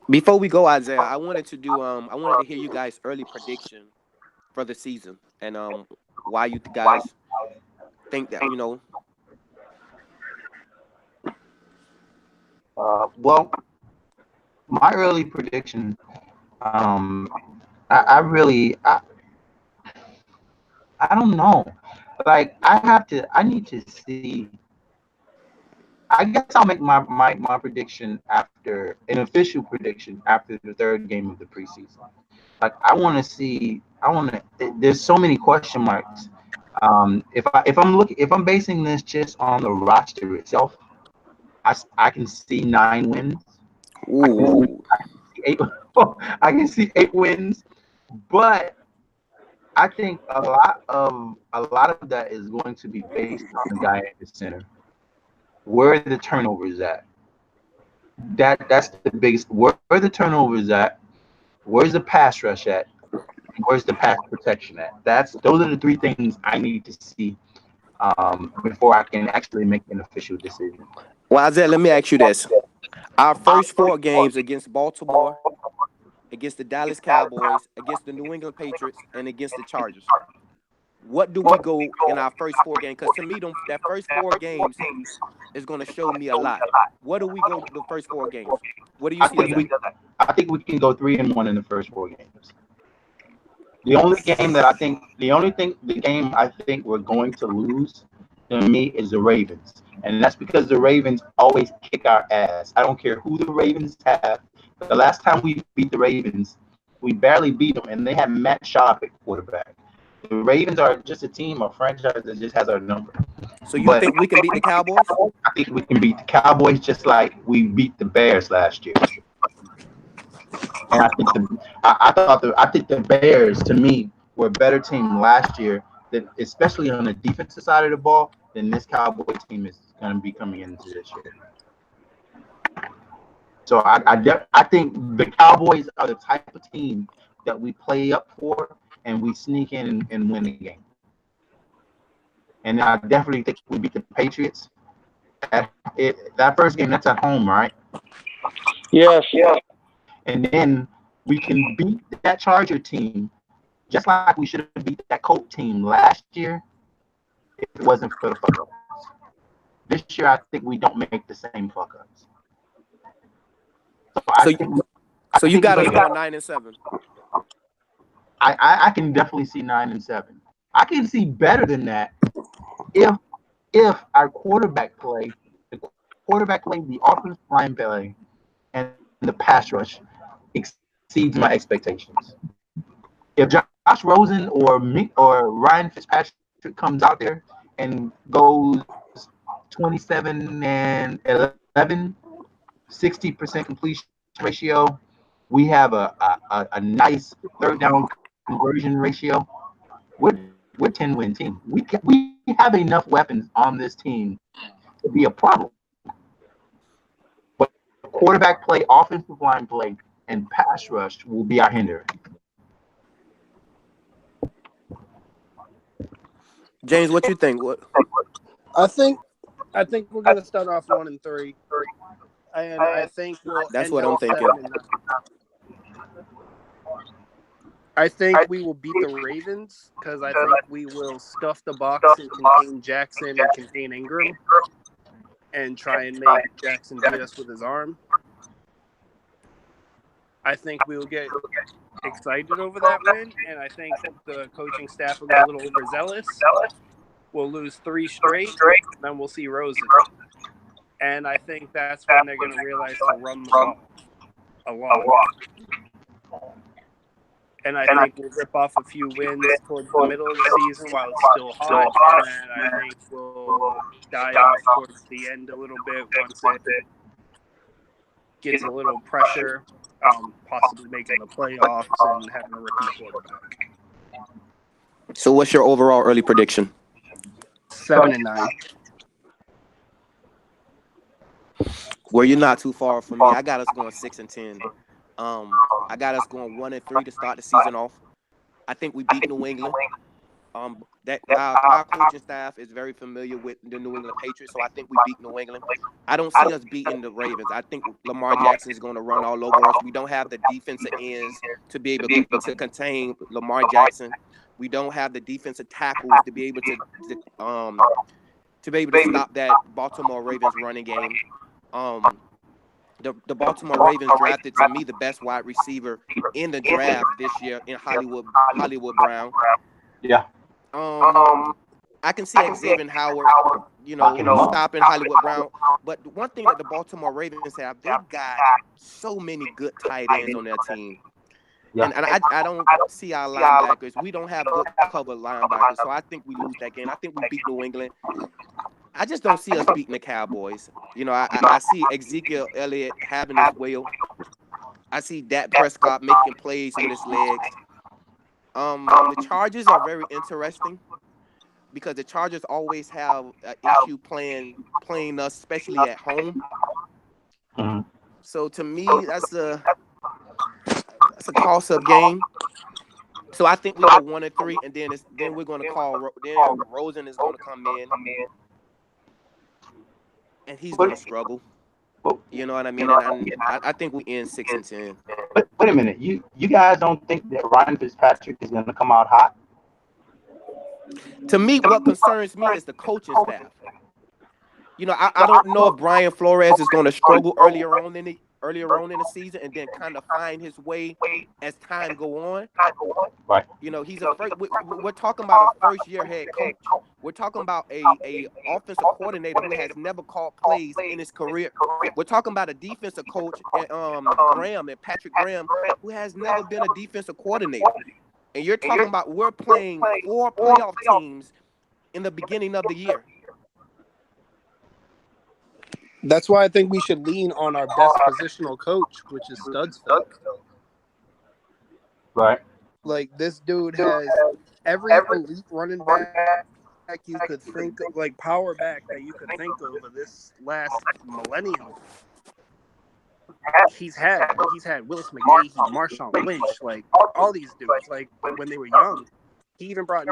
Before we go, Isaiah, I wanted to hear you guys' early prediction for the season and why you guys think that, Well, my early prediction, I don't know. I need to see. I guess I'll make my prediction after an official prediction after the third game of the preseason. Like I want to see. I want to. There's so many question marks. If I'm basing this just on the roster itself, I can see 9 wins. I can see Ooh. 8. I can see 8 wins, but I think a lot of that is going to be based on the guy at the center. Where are the turnovers at? That's the biggest. Where are the turnovers at? Where's the pass rush at? And where's the pass protection at? Those are the three things I need to see before I can actually make an official decision. Well, Isaiah, let me ask you this. Our first 4 games against Baltimore, against the Dallas Cowboys, against the New England Patriots, and against the Chargers. What do we go in our first 4 games? Because to me, that first 4 games is going to show me a lot. What do we go the first 4 games? What do you I see us think at? I think we can go 3-1 in the first 4 games. The game I think we're going to lose to me is the Ravens, and that's because the Ravens always kick our ass. I don't care who the Ravens have. The last time we beat the Ravens, we barely beat them, and they had Matt Schaub at quarterback. The Ravens are just a team, a franchise that just has our number. So you But think we can beat the Cowboys? I think we can beat the Cowboys just like we beat the Bears last year. And I think the Bears to me were a better team last year, that especially on the defensive side of the ball, than this Cowboy team is going to be coming into this year. So I think the Cowboys are the type of team that we play up for and we sneak in and win the game. And I definitely think we beat the Patriots. That first game, that's at home, right? Yes. And then we can beat that Charger team just like we should have beat that Colt team last year if it wasn't for the fuck ups. This year, I think we don't make the same fuck ups. So you got us going 9-7. I can definitely see 9-7. I can see better than that if our the offensive line play, and the pass rush exceeds my expectations. If Josh Rosen or Ryan Fitzpatrick comes out there and goes 27-11, 60% completion ratio, we have a nice third down conversion ratio. We're 10-win team. We have enough weapons on this team to be a problem. But quarterback play, offensive line play, and pass rush will be our hinder. James, what you think? What? I think we're gonna start off 1-3, and I think we'll. That's end what I'm up thinking. 7-9. I think we will beat the Ravens because I think we will stuff the box and contain Jackson and contain Ingram, and try and make Jackson beat us with his arm. I think we will get excited over that win, and I think the coaching staff will get a little overzealous. We'll lose 3 straight, and then we'll see Rosen. And I think that's when they're going to realize to run the ball a lot. And I think we'll rip off a few wins towards the middle of the season while it's still hot, and then I think we'll die off towards the end a little bit once it gets a little pressure, possibly making the playoffs and having a rookie quarterback. So what's your overall early prediction? 7-9. Well, you're not too far from me. I got us going 6-10. I got us going 1-3 to start the season off. I think we beat New England. Our coaching staff is very familiar with the New England Patriots, so I think we beat New England. I don't see us beating the Ravens. I think Lamar Jackson is going to run all over us. We don't have the defensive ends to be able to contain Lamar Jackson. We don't have the defensive tackles to be able to stop that Baltimore Ravens running game. The Baltimore Ravens drafted, to me, the best wide receiver in the draft this year in Hollywood Brown. Yeah. I can see Xavier Howard, stopping Hollywood Brown. But one thing that the Baltimore Ravens have, they got so many good tight ends on their team. Yeah. And I don't see our linebackers. We don't have good cover linebackers, so I think we lose that game. I think we beat New England. I just don't see us beating the Cowboys. I see Ezekiel Elliott having his will. I see Dak Prescott making plays with his legs. The Chargers are very interesting because the Chargers always have an issue playing us, especially at home. Mhm. So to me, that's a toss-up game. So I think we go 1-3, and then we're going to call. Then Rosen is going to come in, and he's going to struggle. You know what I mean? And I think we end 6-10. But wait a minute, you guys don't think that Ryan Fitzpatrick is going to come out hot? To me, what concerns me is the coaching staff. I don't know if Brian Flores is going to struggle earlier on in the season and then kind of find his way as time go on. Right. He's we're talking about a first-year head coach. We're talking about a offensive coordinator who has never called plays in his career. We're talking about a defensive coach, Patrick Graham, who has never been a defensive coordinator. And you're talking about we're playing 4 playoff teams in the beginning of the year. That's why I think we should lean on our best positional coach, which is Studsville. Right. Like, this dude has every elite running back you could think of, like power back that you could think of this last millennium. He's had Willis McGahee, Marshawn Lynch, like all these dudes, like when they were young. He even brought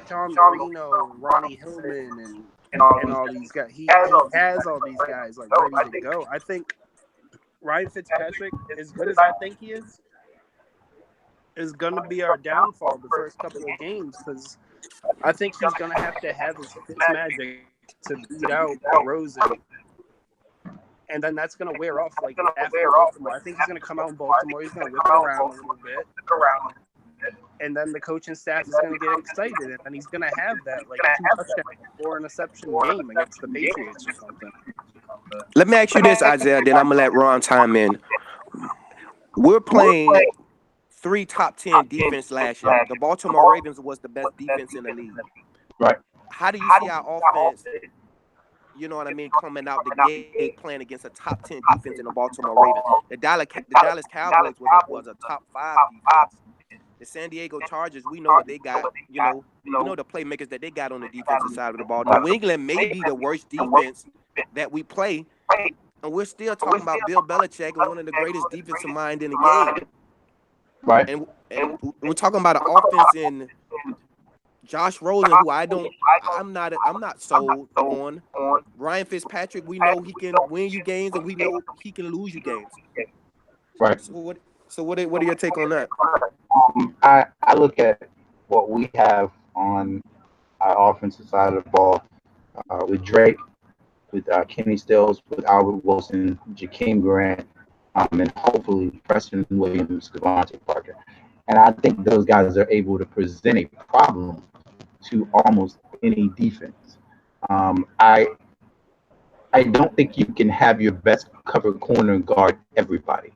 Sean Marino, Ronnie Hillman, and all these guys. He has all these guys like ready to go. I think Ryan Fitzpatrick, as good as I think he is going to be our downfall the first couple of games, because I think he's going to have his Fitz magic to beat out Rosen. And then that's going to wear off like after Baltimore. I think he's going to come out in Baltimore. He's going to whip it around a little bit. And then the coaching staff is going to get excited. And he's going to have that like 2 touchdown, 4 interception game against the Patriots or something. Let me ask you this, Isaiah, then I'm going to let Ron chime in. We're playing 3 top 10 defense last year. The Baltimore Ravens was the best defense in the league. Right. How do you see our offense, you know what I mean, coming out the gate playing against a top 10 defense in the Baltimore Ravens? The Dallas Cowboys was a top 5 defense. The San Diego Chargers, we know what they got, we know the playmakers that they got on the defensive side of the ball. New England may be the worst defense that we play, and we're still talking about Bill Belichick and one of the greatest defensive minds in the game. Right. And we're talking about an offense in Josh Rosen, who I'm not sold on. Ryan Fitzpatrick, we know he can win you games, and we know he can lose you games. Right. So what are your take on that? I look at what we have on our offensive side of the ball with Drake, with Kenny Stills, with Albert Wilson, Jakeem Grant, and hopefully Preston Williams, Devontae Parker. And I think those guys are able to present a problem to almost any defense. I don't think you can have your best cover corner guard everybody.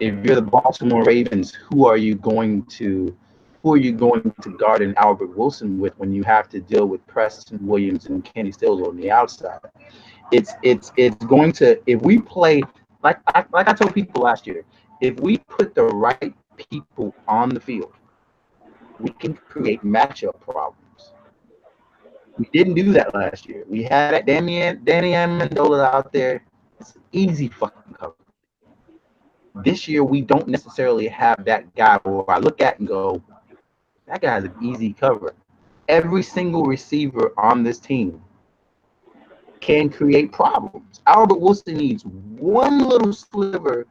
If you're the Baltimore Ravens, who are you going to guard an Albert Wilson with when you have to deal with Preston Williams and Kenny Stills on the outside? It's going to, if we play like I told people last year, if we put the right people on the field, we can create matchup problems. We didn't do that last year. We had Danny Amendola out there. It's an easy fucking cover. This year, we don't necessarily have that guy where I look at and go, that guy's an easy cover. Every single receiver on this team can create problems. Albert Wilson needs one little sliver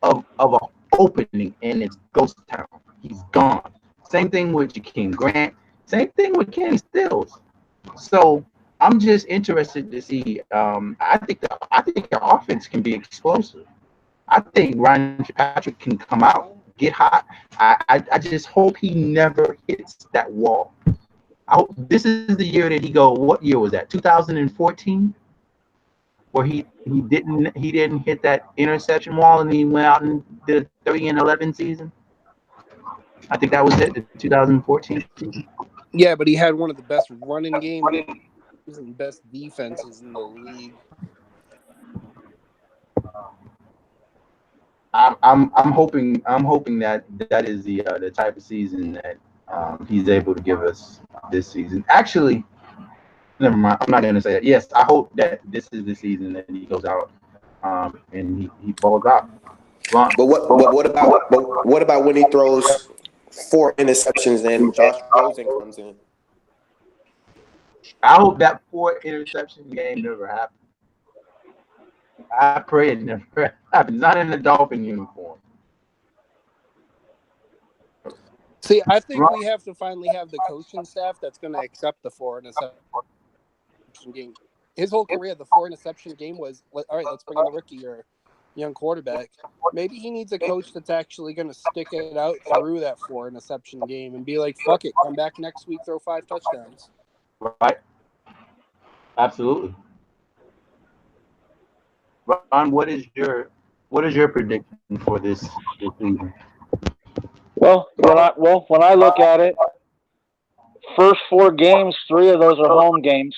of an opening, and it's ghost town. He's gone. Same thing with Jakeem Grant. Same thing with Kenny Stills. So I'm just interested to see. I think the offense can be explosive. I think Ryan Fitzpatrick can come out, get hot. I just hope he never hits that wall. I hope this is the year that he go. What year was that? 2014, where he didn't hit that interception wall and he went out and did a 30-11 season. I think that was it, the 2014 season. Yeah, but he had one of the best running games and best defenses in the league. I'm hoping that is the type of season that he's able to give us this season. Actually, never mind. I'm not going to say that. Yes, I hope that this is the season that he goes out and he balls out. But what about when he throws 4 interceptions and Josh Rosen comes in? I hope that 4 interception game never happens. I pray it never happens. Not in the Dolphin uniform. See, I think we have to finally have the coaching staff that's going to accept the 4 interception game. His whole career, the 4 interception game was, all right, let's bring in a rookie or young quarterback. Maybe he needs a coach that's actually going to stick it out through that 4 interception game and be like, fuck it, come back next week, throw 5 touchdowns. Right. Absolutely. Ron, what is your prediction for this season? Well, when I look at it, first 4 games, 3 of those are home games.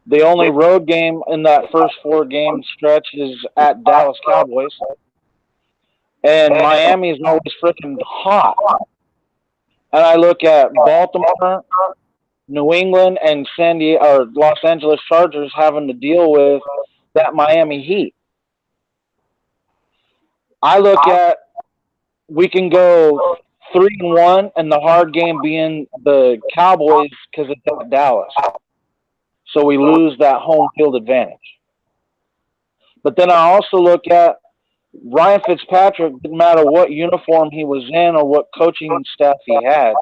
The only road game in that first 4 game stretch is at Dallas Cowboys. And Miami's always freaking hot. And I look at Baltimore, New England, and Los Angeles Chargers having to deal with that Miami Heat. I look at we can go 3-1, and the hard game being the Cowboys because it's at Dallas. So we lose that home field advantage. But then I also look at Ryan Fitzpatrick, didn't matter what uniform he was in or what coaching staff he had,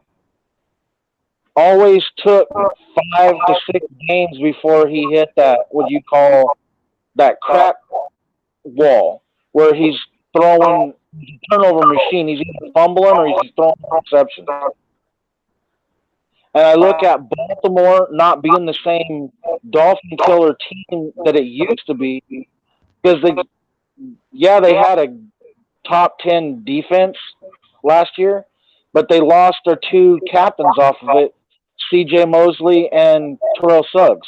always took 5 to 6 games before he hit that, what you call that crack wall, where he's throwing a turnover machine. He's either fumbling or he's throwing interceptions. And I look at Baltimore not being the same Dolphin killer team that it used to be, because they had a top 10 defense last year, but they lost their 2 captains off of it, C.J. Mosley and Terrell Suggs.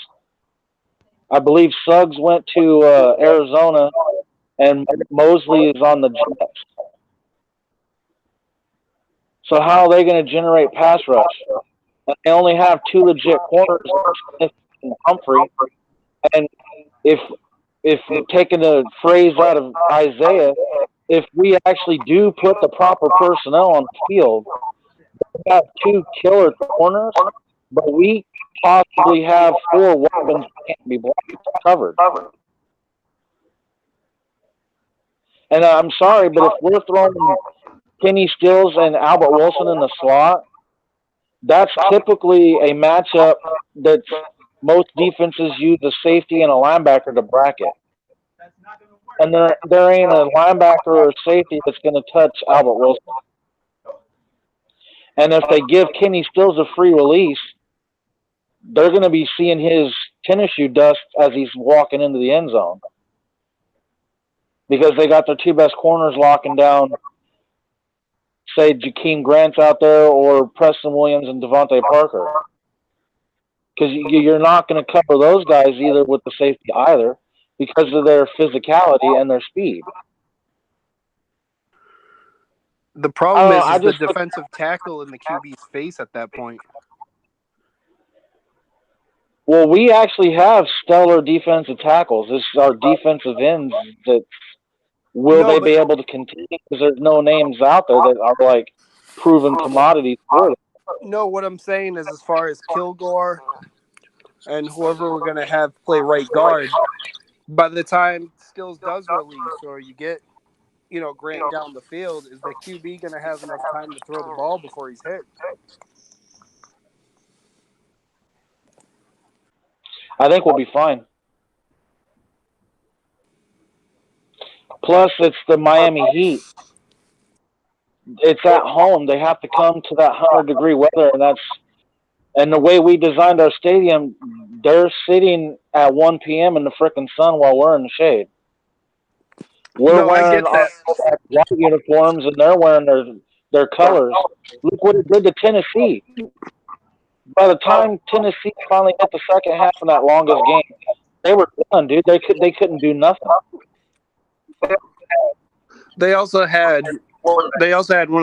I believe Suggs went to Arizona, and Mosley is on the Jets. So how are they going to generate pass rush? And they only have 2 legit corners, Smith and Humphrey. And if taking a phrase out of Isaiah, if we actually do put the proper personnel on the field, we have 2 killer corners, but we possibly have 4 weapons that can't be covered. And I'm sorry, but if we're throwing Kenny Stills and Albert Wilson in the slot, that's typically a matchup that most defenses use a safety and a linebacker to bracket. And there ain't a linebacker or a safety that's going to touch Albert Wilson. And if they give Kenny Stills a free release, they're going to be seeing his tennis shoe dust as he's walking into the end zone. Because they got their 2 best corners locking down, say, Jakeem Grant's out there or Preston Williams and Devontae Parker. Because you're not going to cover those guys either with the safety either because of their physicality and their speed. The problem is the defensive tackle in the QB's face at that point. Well, we actually have stellar defensive tackles. This is our defensive ends that they be able to continue because there's no names out there that are like proven commodities for them. No, what I'm saying is as far as Kilgore and whoever we're going to have play right guard, by the time Stills does release or you get, Grant down the field, is the QB going to have enough time to throw the ball before he's hit? I think we'll be fine. Plus, it's the Miami Heat. It's at home. They have to come to that 100-degree weather, and And the way we designed our stadium, they're sitting at 1 p.m. in the frickin' sun while we're in the shade. We're No, I wearing get that. our white uniforms, and they're wearing their colors. Look what it did to Tennessee. By the time Tennessee finally hit the second half in that longest game, they were done, dude. They couldn't do nothing. They also had one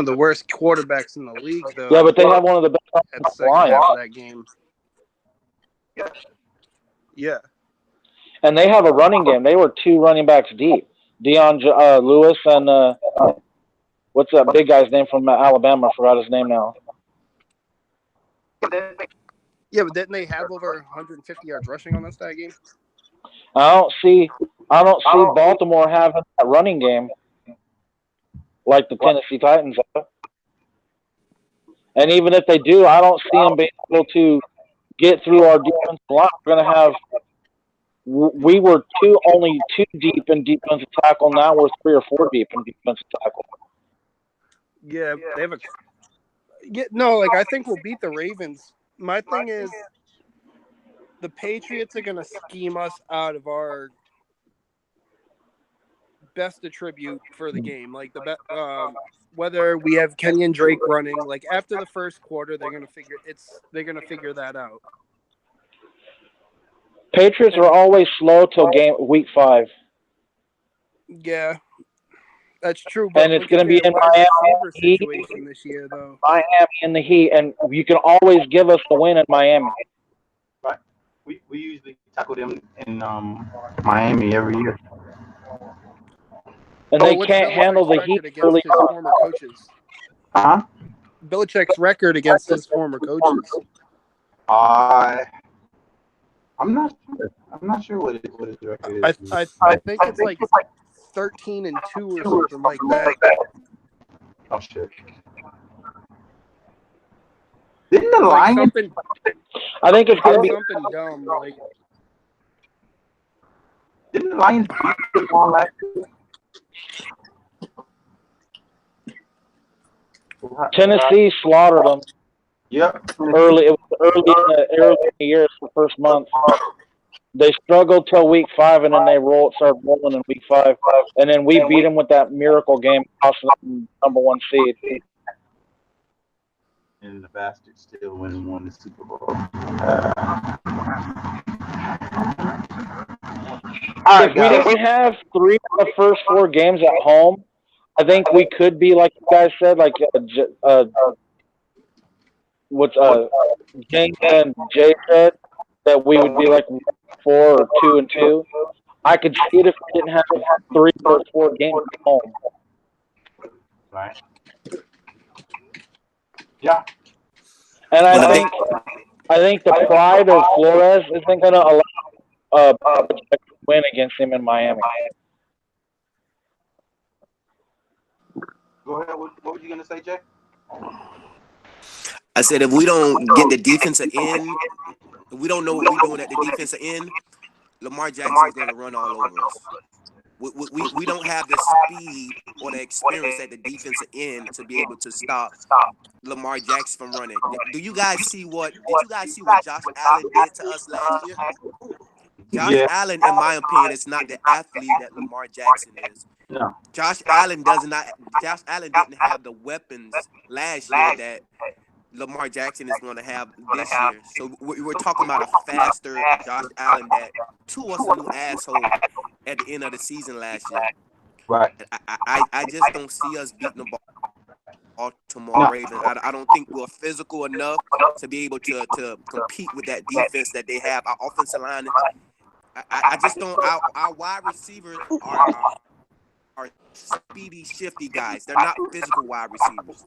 of the worst quarterbacks in the league, though. Yeah, but they have one of the best at the second lines. half of that game. Yeah. And they have a running game. They were 2 running backs deep. Deion Lewis and what's that big guy's name from Alabama? I forgot his name now. Yeah, but didn't they have over 150 yards rushing on that game? I don't see Baltimore having that running game like the Tennessee Titans have. And even if they do, I don't see them being able to get through our defensive line. We're going to have. We were only 2 deep in defensive tackle. Now we're 3 or 4 deep in defensive tackle. Yeah, they have a. Yeah, no, like I think we'll beat the Ravens. My thing is, the Patriots are going to scheme us out of our best attribute for the game. Like whether we have Kenyon Drake running, like after the first quarter, they're going to figure that out. Patriots are always slow till week 5. Yeah, that's true. But and it's going to be in Miami situation this year, though. Miami in the heat, and you can always give us the win in Miami. Right. We usually tackle them in Miami every year. And they can't handle the heat against his former coaches. Huh? Belichick's record against his former coaches. I'm not sure. I'm not sure what his record is. I think it's like 13-2 or something like that. Oh shit! Didn't the Lions? I think it's going to be something dumb. Like, didn't the Lions beat the ball last year? Tennessee slaughtered them. Yep. It was early in the year, the first month. They struggled till week 5, and then they started rolling in week 5, and then we beat them with that miracle game, costing them number 1 seed. And the bastards still won the Super Bowl. If we didn't have 3 of the first 4 games at home, I think we could be, like you guys said, like James and Jay said, that we would be like 4 or 2-2. I could see it if we didn't have 3 or 4 games at home. Right. Yeah. And I think the pride of Flores isn't going to allow to win against him in Miami. Go ahead. What were you going to say, Jay? I said if we don't get the defensive end, if we don't know what we're doing at the defensive end, Lamar Jackson's going to run all over us. We don't have the speed or the experience at the defensive end to be able to stop Lamar Jackson from running. Did you guys see what Josh Allen did to us last year? Josh Allen, in my opinion, is not the athlete that Lamar Jackson is. No. Josh Allen didn't have the weapons last year that Lamar Jackson is going to have this year. So we're talking about a faster Josh Allen that to us a new asshole at the end of the season last year. Right. I just don't see us beating the Baltimore Ravens. I don't think we're physical enough to be able to compete with that defense that they have. Our offensive line, I just don't. Our wide receivers are speedy, shifty guys. They're not physical wide receivers.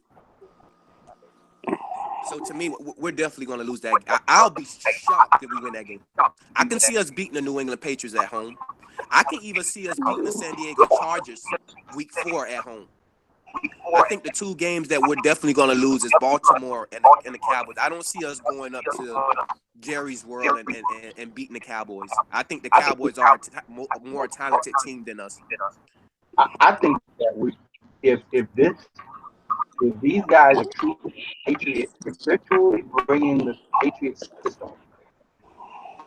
So to me, we're definitely going to lose that. I'll be shocked if we win that game. I can see us beating the New England Patriots at home. I can even see us beating the San Diego Chargers week 4 at home. I think the 2 games that we're definitely going to lose is Baltimore and the Cowboys. I don't see us going up to Jerry's World and beating the Cowboys. I think the Cowboys are a more talented team than us. I think that if this if these guys are true patriots, if they're truly bringing the Patriot system,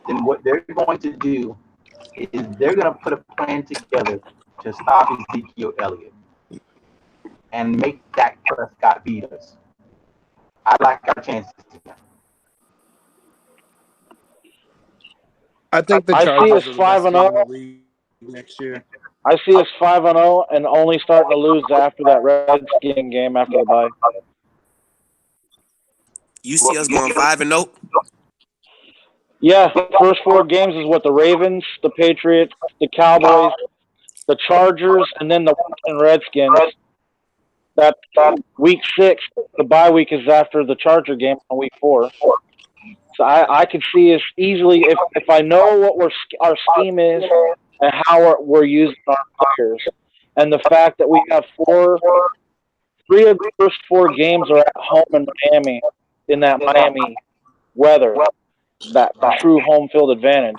then what they're going to do is they're going to put a plan together to stop Ezekiel Elliott and make Dak Prescott beat us. I like our chances. I think the I see us Chargers are the best 5 and team in 0. the league next year. I see us 5 and 0, and only starting to lose after that Redskin game after the bye. You see us going 5-0? Yeah, first 4 games is what the Ravens, the Patriots, the Cowboys, the Chargers, and then the Washington Redskins. That week 6, the bye week is after the Charger game on week 4. So I could see us easily if I know what our scheme is and how we're using our players, and the fact that we have 3 of the first 4 games are at home in Miami, in that Miami weather, that true home field advantage.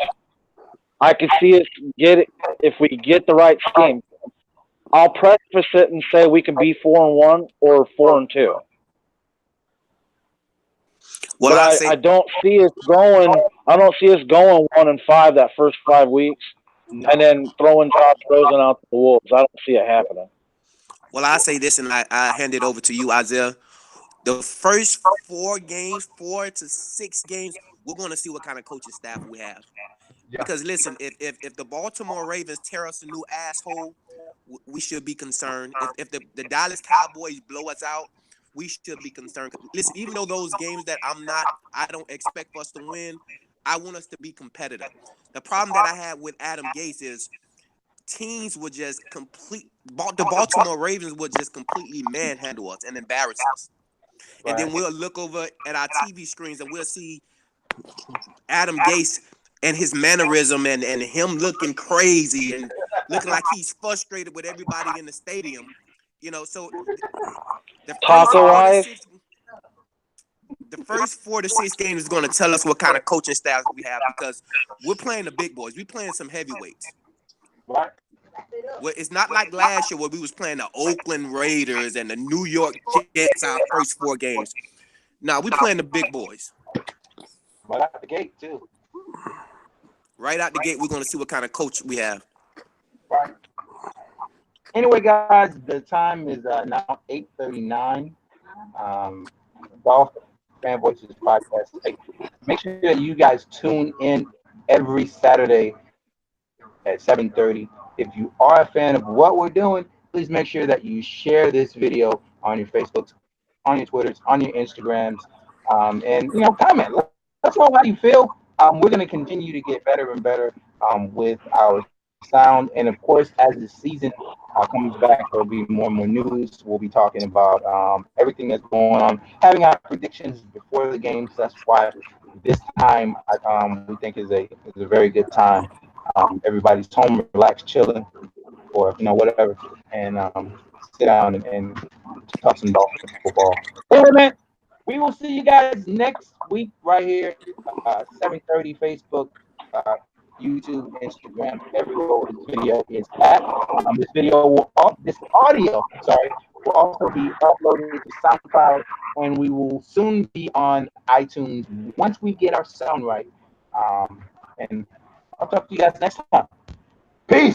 I could see us get it if we get the right scheme. I'll preface it and say we can be 4-1 or 4-2. Well, But I don't see us going. I don't see us going 1-5 that first 5 weeks, and then throwing Josh Rosen out to the wolves. I don't see it happening. Well, I say this, and I hand it over to you, Isaiah. The first 4 games, 4 to 6 games, we're going to see what kind of coaching staff we have. Yeah. Because listen, if the Baltimore Ravens tear us a new asshole, we should be concerned. If the Dallas Cowboys blow us out, we should be concerned. Listen, even though those games that I don't expect us to win, I want us to be competitive. The problem that I had with Adam Gase is teams would just the Baltimore Ravens would just completely manhandle us and embarrass us. And then we'll look over at our TV screens and we'll see Adam Gase and his mannerism and him looking crazy and looking like he's frustrated with everybody in the stadium. So the first 4 to 6 games is going to tell us what kind of coaching staff we have, because we're playing the big boys. We're playing some heavyweights. Right. Well, it's not like last year where we was playing the Oakland Raiders and the New York Jets our first 4 games. Now we playing the big boys. Right out the gate, too. Right out the gate, we're going to see what kind of coach we have. Right. Anyway, guys, the time is now 8:39. Golf Fan Voices Podcast. Make sure that you guys tune in every Saturday at 7:30. If you are a fan of what we're doing, please make sure that you share this video on your Facebooks, on your Twitters, on your Instagrams, and comment. Let's know how you feel. We're going to continue to get better and better with our sound, and of course, as the season comes back, there'll be more and more news. We'll be talking about everything that's going on, having our predictions before the games. That's why this time we think is a very good time. Everybody's home, relaxed, chilling, or whatever, and sit down and talk some Dolphins football. Anyway, man, we will see you guys next week right here, 7:30 Facebook, YouTube, Instagram, everywhere this video is at. This audio, will also be uploaded to SoundCloud, and we will soon be on iTunes once we get our sound right. And I'll talk to you guys next time. Peace.